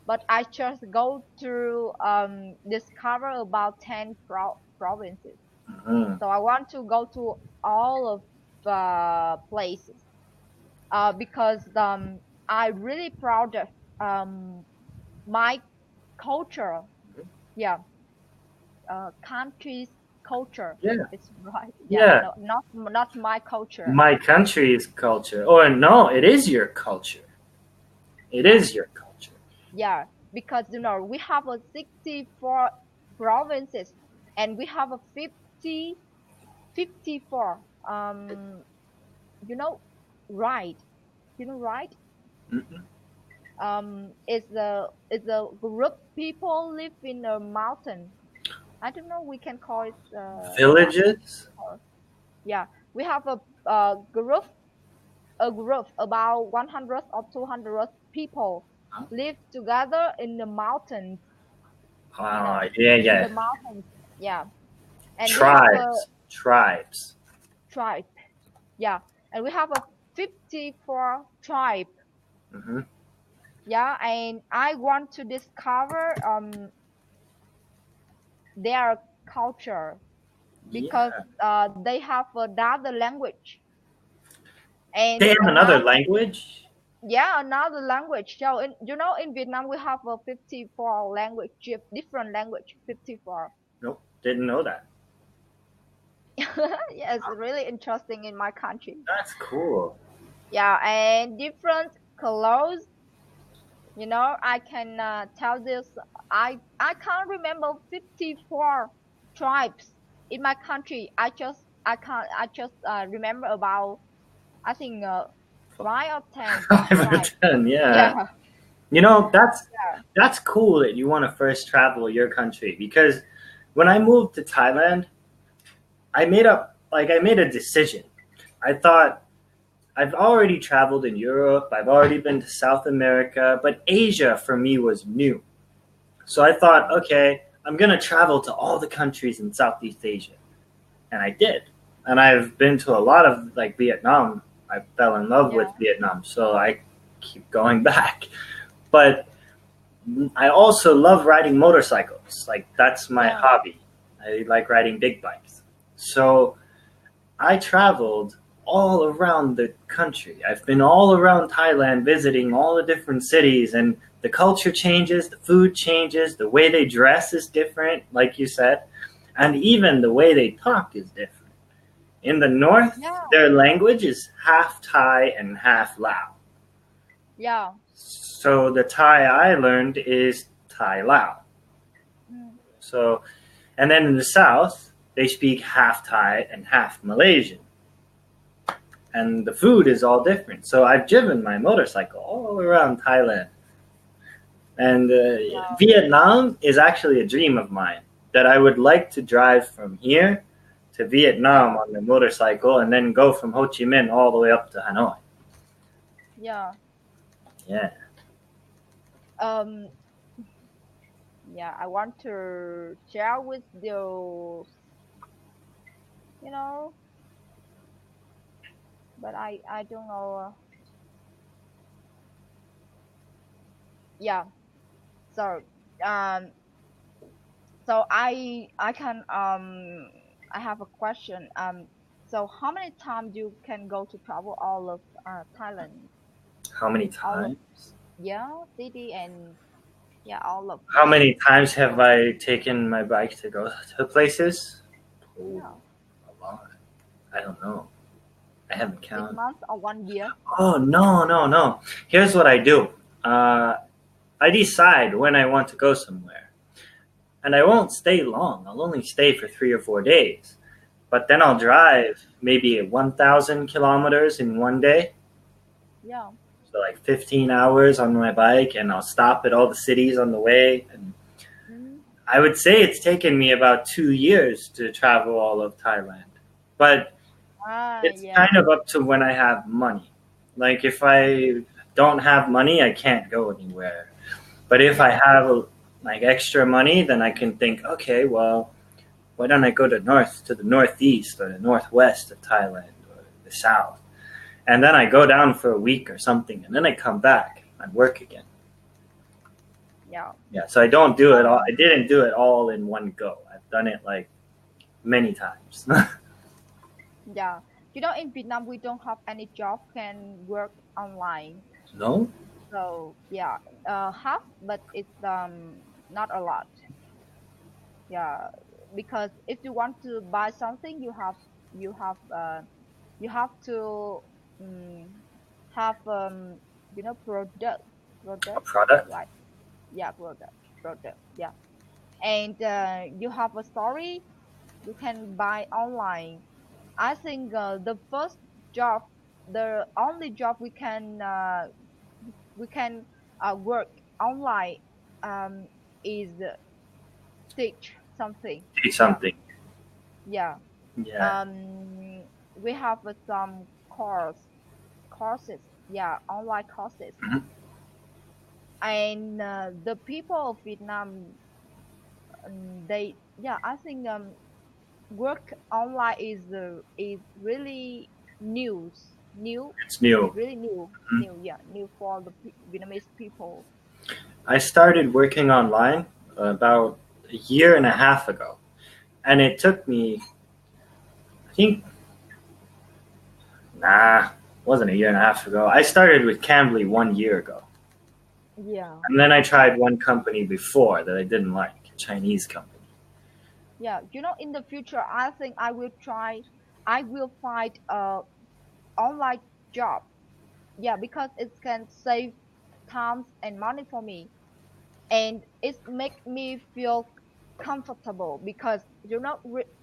But I just go to discover about 10 provinces. Mhm. So I want to go to all of places because I really proud of my culture. Yeah, country's culture. Yeah. It's right. Yeah, Yeah. no, not my culture. My country's culture. Oh, no, it is your culture. It is your culture. Yeah, because we have a 64 provinces and we have a 54 um you know, right? You know, right? Mm-mm. It's a group people live in a mountain. I don't know. We can call it what? Villages? Yeah, we have a group about 100 or 200 people Huh? live together in the mountains. You Ah, know, yeah, in the yeah. mountains. Yeah, and we have a Tribes. Tribes. tribe. Yeah, and we have a 54 tribe. Hmm. Yeah, and I want to discover their culture because Yeah. they have another language They and have another another, language? yeah, another language. So in Vietnam we have a 54 language, different language, 54. Nope. Didn't know that. Yeah, it's really interesting in my country. That's cool. Yeah, and different clothes. I can tell this. I can't remember 54 tribes in my country. I can't I just remember about, I think, 5 or 10 Five or tribes. 10, Yeah, yeah. You know, yeah, that's cool that you want to first travel your country because when I moved to Thailand, I made a decision. I thought I've already traveled in Europe, I've already been to South America, but Asia for me was new. So I thought, okay, I'm going to travel to all the countries in Southeast Asia. And I did. And I've been to a lot of like Vietnam. I fell in love with yeah, Vietnam, so I keep going back. But I also love riding motorcycles. Like that's my yeah, hobby. I like riding big bikes. So I traveled all around the country. I've been all around Thailand visiting all the different cities, and the culture changes, the food changes, the way they dress is different, like you said, and even the way they talk is different. In the north, yeah, their language is half Thai and half Lao. yeah. So the Thai I learned is Thai Lao. Mm. So, and then in the south, they speak half Thai and half Malaysian. And the food is all different. So I've driven my motorcycle all around Thailand. And Yeah, Vietnam is actually a dream of mine that I would like to drive from here to Vietnam yeah, on the motorcycle and then go from Ho Chi Minh all the way up to Hanoi. yeah. Yeah. Um, yeah. I want to share with you, you know, but I don't know. Yeah. So um, so I can I have a question. So how many times you can go to travel all of Thailand, How many all of, times? yeah, city and, yeah, all of How many times have people. I taken my bike to go to places? Oh, Yeah, a lot. I don't know. I haven't 6 counted. months or 1 year. Oh, no, no, no. Here's what I do. Uh, I decide when I want to go somewhere. And I won't stay long. I'll only stay for 3 or 4 days. But then I'll Yeah, drive maybe 1,000 kilometers in one day. yeah, So like 15 hours on my bike, and I'll stop at all the cities on the way. And mm, I would say it's taken me about 2 years to travel all of Thailand. But it's yeah, kind of up to when I have money. Like if I don't have money, I can't go anywhere. But if I yeah, have like extra money, then I can think, okay, well, why don't I go to the northeast or the northwest of Thailand or the south, and then I go down for a week or something, and then I come back and work again. yeah. Yeah, so I don't do it all. um I didn't do it all in one go. I've done it like many times. yeah, in Vietnam we don't have any job can work online. No, So yeah, have, but it's not a lot. Yeah, because if you want to buy something, you have you have to um, have a product, product, right? Yeah, product. Yeah, and you have a story you can buy online. I think the first job the only job we can work online um, is teach something. See Yeah, something. yeah. Yeah. Um, we have some courses. Yeah, online courses. Mhm. And the people of Vietnam, they yeah, I think work online is really new. It's It's new. really Mhm. yeah, new for the Vietnamese people. I started working online about a year and a half ago, and it took me, I think, wasn't a year and a half ago. I started with Cambly 1 year ago, Yeah, and then I but tried one company before that I didn't like, a Chinese company. yeah, in the future, I think I will find a online job. Yeah, because it can save time and money for me, and it make me feel comfortable because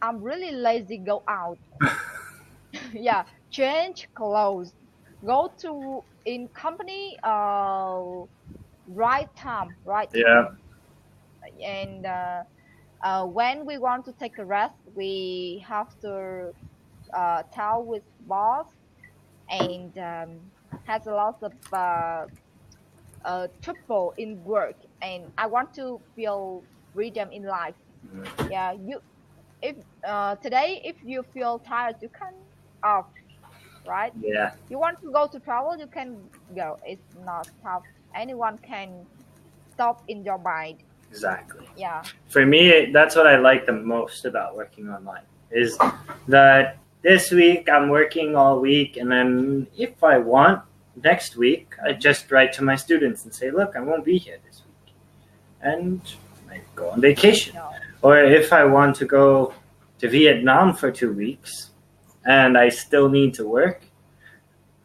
I'm really lazy go out. Yeah, change clothes, go to in company right Yeah. time, and when we want to take a rest, we have to tell with boss, and has a lot of trouble in work, and I want to feel freedom in life. Yeah, you if today if you feel tired, you can off, right? Yeah. You want to go to travel, you can go. It's not tough. Anyone can stop in your mind. Exactly. Yeah. For me, that's what I like the most about working online is that this week I'm working all week, and then if I want next week, I Mhm. just write to my students and say, "Look, I won't be here this week," and I go on vacation. No. Or if I want to go to Vietnam for 2 weeks and I still need to work,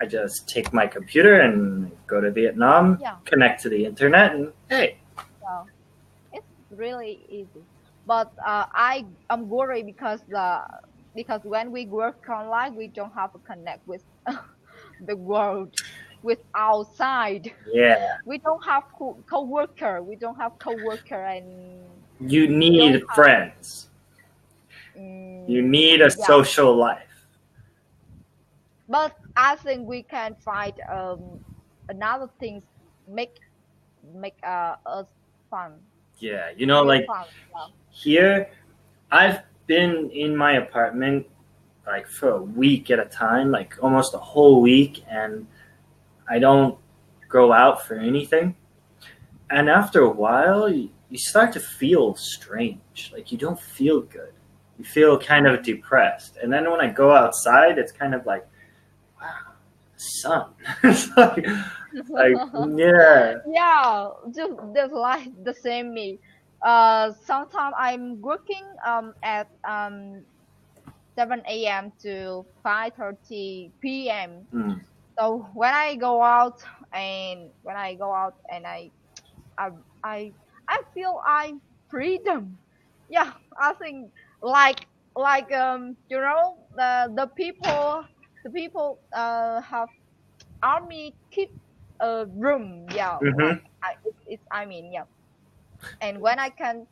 I just take my computer and go to Vietnam, Yeah. connect to the internet, and hey, So it's really easy. But I'm worried because when we work online, we don't have to connect with the world, with outside. yeah, We don't have co-worker. We don't have co-worker, and you we don't need have. friends. You need a Yeah, social life. but I think we can find another things make us fun, Yeah, real like fun. Yeah. here, I've been in my apartment like for a week at a time, like almost a whole week, and I don't go out for anything. And after a while, you start to feel strange. Like you don't feel good. You feel kind of Mhm. depressed. And then when I go outside, it's kind of like, wow, sun. it's like, yeah. Yeah, just like the same me. Sometimes I'm working at 7 a.m. to 5:30 p.m. Mm. So when I go out and I I I feel I'm freedom. Yeah, I think like the people have army keep a room. Yeah, like Hmm. it's I mean yeah. And when I can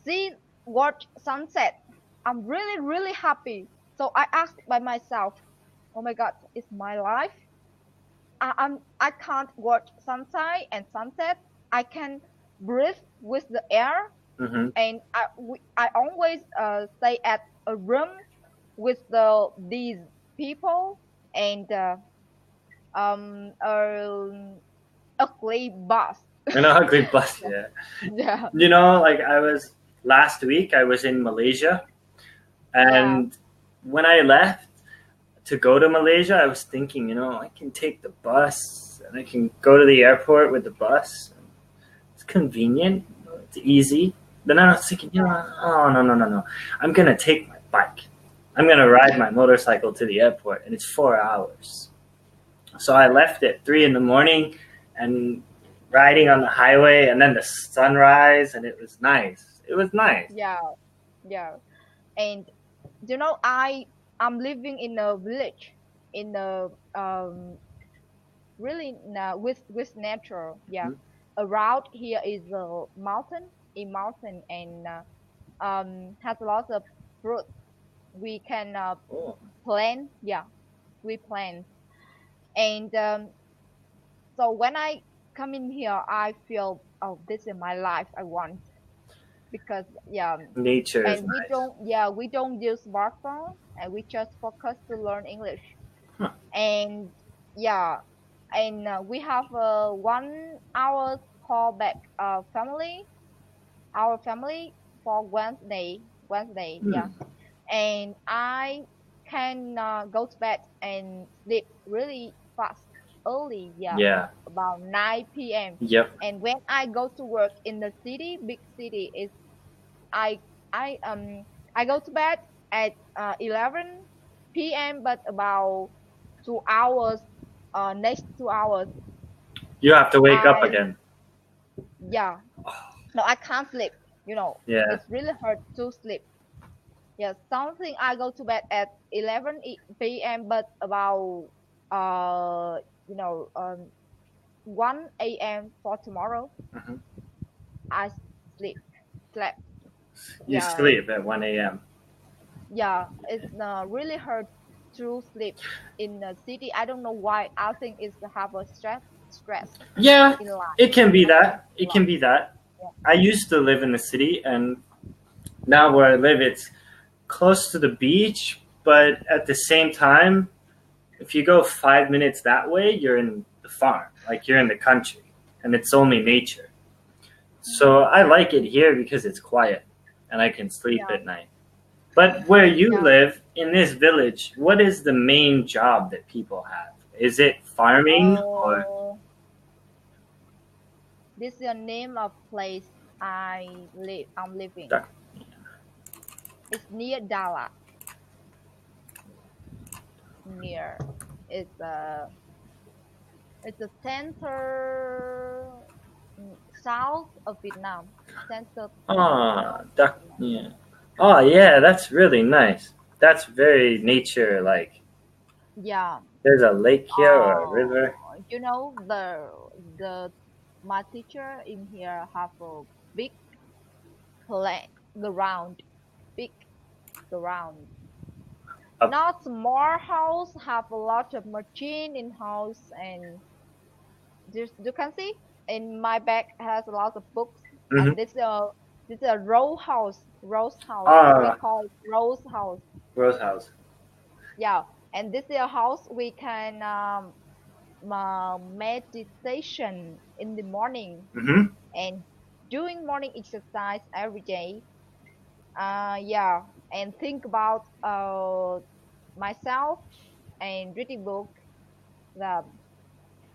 see watch sunset, I'm really happy. So I ask by myself, oh my God, it's my life. I can't watch sunset and sunset. I can breathe with the air, Hmm. and I always stay at a room with these people, and ugly boss. And a ugly bus, yeah. Yeah, Like last week, I was in Malaysia, yeah, and when I left to go to Malaysia, I was thinking, I can take the bus and I can go to the airport with the bus. It's convenient, it's easy. Then I was thinking, oh, no, no, no, no. I'm going to take my bike. I'm going to ride my motorcycle to the airport, and it's 4 hours. So I left at 3 in the morning and riding on the highway, and then the sunrise, and it was nice. It was nice. yeah, yeah. And I'm living in a village in a really with nature. Yeah, Mhm. around here is a mountain, and has lots of fruit. We can Oh, plant. Yeah, we plant, and so when I come in here, I feel, oh, this is my life. I want, because yeah, nature is and nice. we don't use smartphone, and we just focus to learn English. Huh. And yeah, and we have a 1 hour call back family, our family, for Wednesday, yeah. Hmm. And I can go to bed and sleep really fast, early, yeah, Yeah. about 9 p.m. Yep. And when I go to work in the city, big city, is I I I go to bed at 11 p.m., but about 2 hours, next 2 hours, You have to wake up I again. yeah, no, I can't sleep. Yeah. It's really hard to sleep. Yeah, something I go to bed at 11 p.m., but about uh 1 a.m. for tomorrow, Mhm. I sleep slept. You Yeah, sleep at 1 a.m. yeah, it's really hard to sleep in the city. I don't know why. I think it's to have a stress Yeah, in life. it can be A stress that. in It can life. be that. Yeah. I used to live in the city, and now where I live, it's close to the beach, but at the same time, if you go 5 minutes that way, you're in the farm, like you're in the country, and it's only nature. So Mm, I like it here because it's quiet and I can sleep yeah. at night. But where you Yeah. live in this village, what is the main job that people have? Is it farming or Oh, this is the name of place I'm living. It's near Dallas. Near. It's a it's a center, south of Vietnam. Center ah, south of duck? Vietnam. Yeah. Oh yeah, that's really nice. That's very nature like. Yeah. There's a lake here or a Uh, river. the my teacher in here have a big plant ground, big ground. Up. Not small house, have a lot of machine in house, and just you can see in my bag has a lot of books. Mm-hmm. And this is a row house, we Ah, call it rose house. Rose House. Yeah, and this is a house we can meditation in the morning, Mm-hmm. and doing morning exercise every day. Yeah, and think about myself, and reading book. The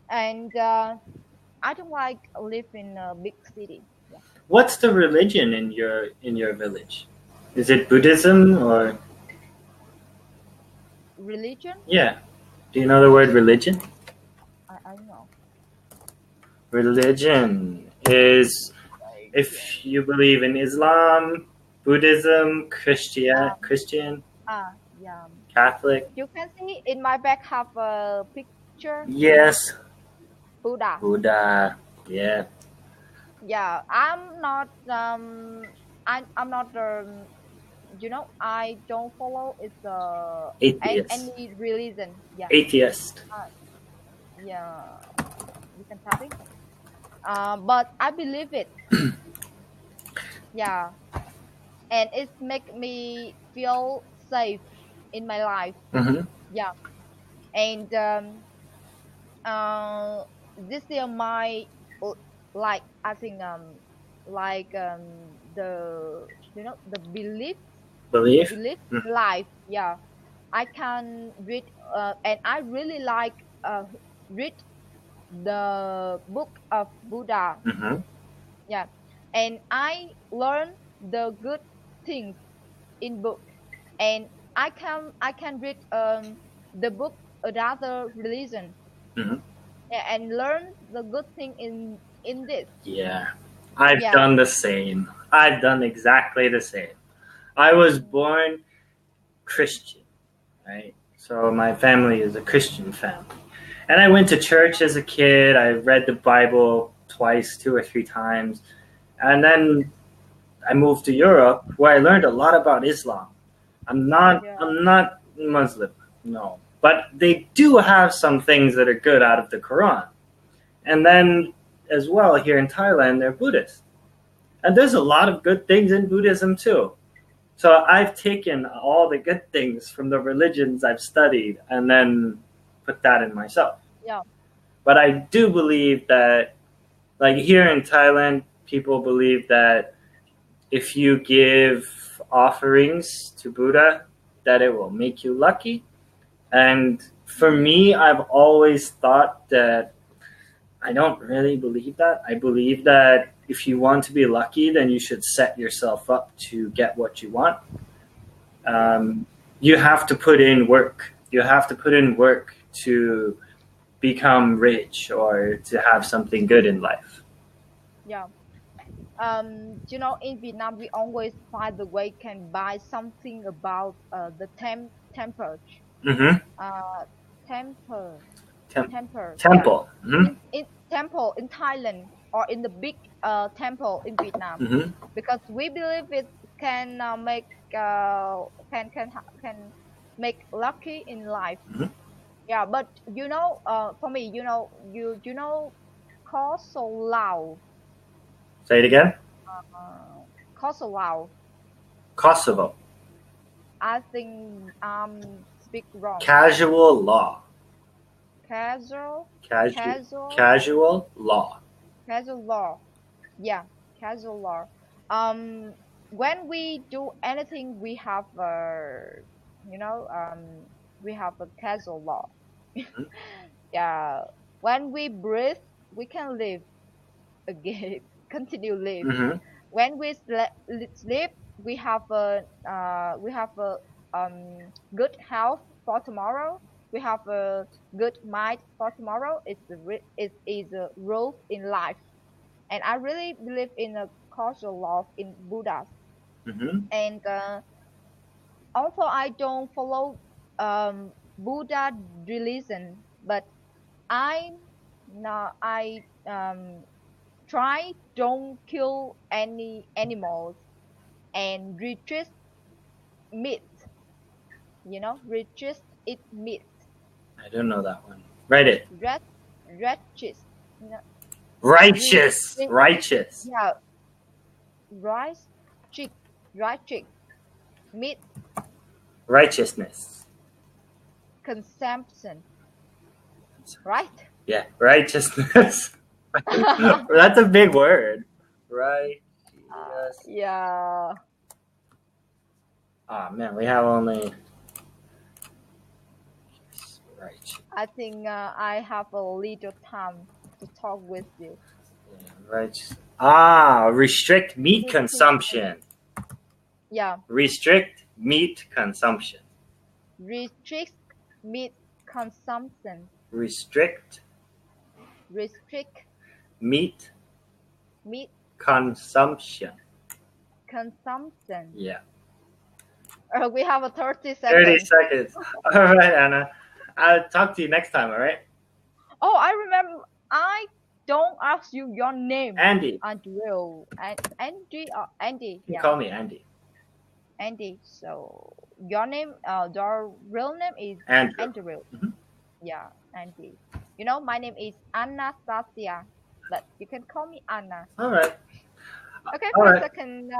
and I don't like live in a big city. Yeah. What's the religion in your village? Is it Buddhism or Religion? yeah? Do you know the word religion? I don't know. Religion is Religion. if you believe in Islam, Buddhism, Um. Christian, Yeah. Catholic. You can see in my back have a picture Yes, Buddha. Buddha. Yeah. Yeah. I'm not I don't follow it's Atheist. any religion. Yeah. Atheist. Uh, yeah. You can type it. But I believe it. Yeah. And it make me feel safe in my life. Mm-hmm. Yeah. And uh this is my like I think like the Belief. belief Mm-hmm. life. Yeah, I can read, and I really like read the book of Buddha. Mm-hmm. Yeah, and I learn the good things in book, and I can read the book another religion, Mm-hmm. yeah, and learn the good thing in this. Yeah. I've Yeah. done the same. I've done exactly the same. I was born Christian, right? So my family is a Christian family. And I went to church as a kid. I read the Bible twice, 2 or 3 times. And then I moved to Europe where I learned a lot about Islam. Yeah. I'm not Muslim, no. But they do have some things that are good out of the Quran. And then as well here in Thailand they're Buddhist. And there's a lot of good things in Buddhism too. So I've taken all the good things from the religions I've studied and then put that in myself. Yeah. But I do believe that, like here in Thailand, people believe that if you give offerings to Buddha, that it will make you lucky. And for me, I've always thought that I don't really believe that. I believe that if you want to be lucky, then you should set yourself up to get what you want. You have to put in work. You have to put in work to become rich or to have something good in life. Yeah. In Vietnam, we always find the way can buy something about the temper, Mm-hmm. uh, temper, Tem- temper. Yeah, temple. Mm-hmm. in temple in Thailand or in the big temple in Vietnam, Mm-hmm. because we believe it can make can make lucky in life. Mm-hmm. Yeah, but for me, you know, Kosovo, Say it again. Kosovo. Kosovo. I think speak wrong. Casual law. Casual, Casual. casual, Casual law. casual law. Yeah, casual law. When we do anything, we have you know, we have a casual law. Mm-hmm. Yeah, when we breathe, we can live again, continue live. Mm-hmm. When we sleep, we have a good health for tomorrow. We have a good mind for tomorrow. It is a rule in life, and I really believe in a causal law in Buddha. Mm-hmm. And also, I don't follow Buddha religion, but I no I try don't kill any animals and resist meat. Resist eat meat. I don't know that one. Write it. Red Resist. You know, re, Righteous. re, Righteous. yeah, rice, chick, rice chick, meat Righteousness. consumption, right? Yeah. Righteousness. That's a big word. Right. Yes. Yeah. Oh man, we have only right. I think I have a little time to talk with you. Yeah, right. Restrict meat consumption. Yeah. Restrict meat consumption. Restrict meat consumption. Restrict Restrict meat meat consumption. consumption. Yeah. We have a 30 seconds. 30 seconds. All right, Anna. I'll talk to you next time, all right? Oh, I remember. I don't ask you your name. Andy. Andrew. Andy or Andy. You Yeah. call me Andy. Andy. So your name, your real name is Andrew. Andrew. Mhm. Yeah, Andy. You know, my name is Anastasia, but you can call me Anna. All right. Okay, All for right. a second.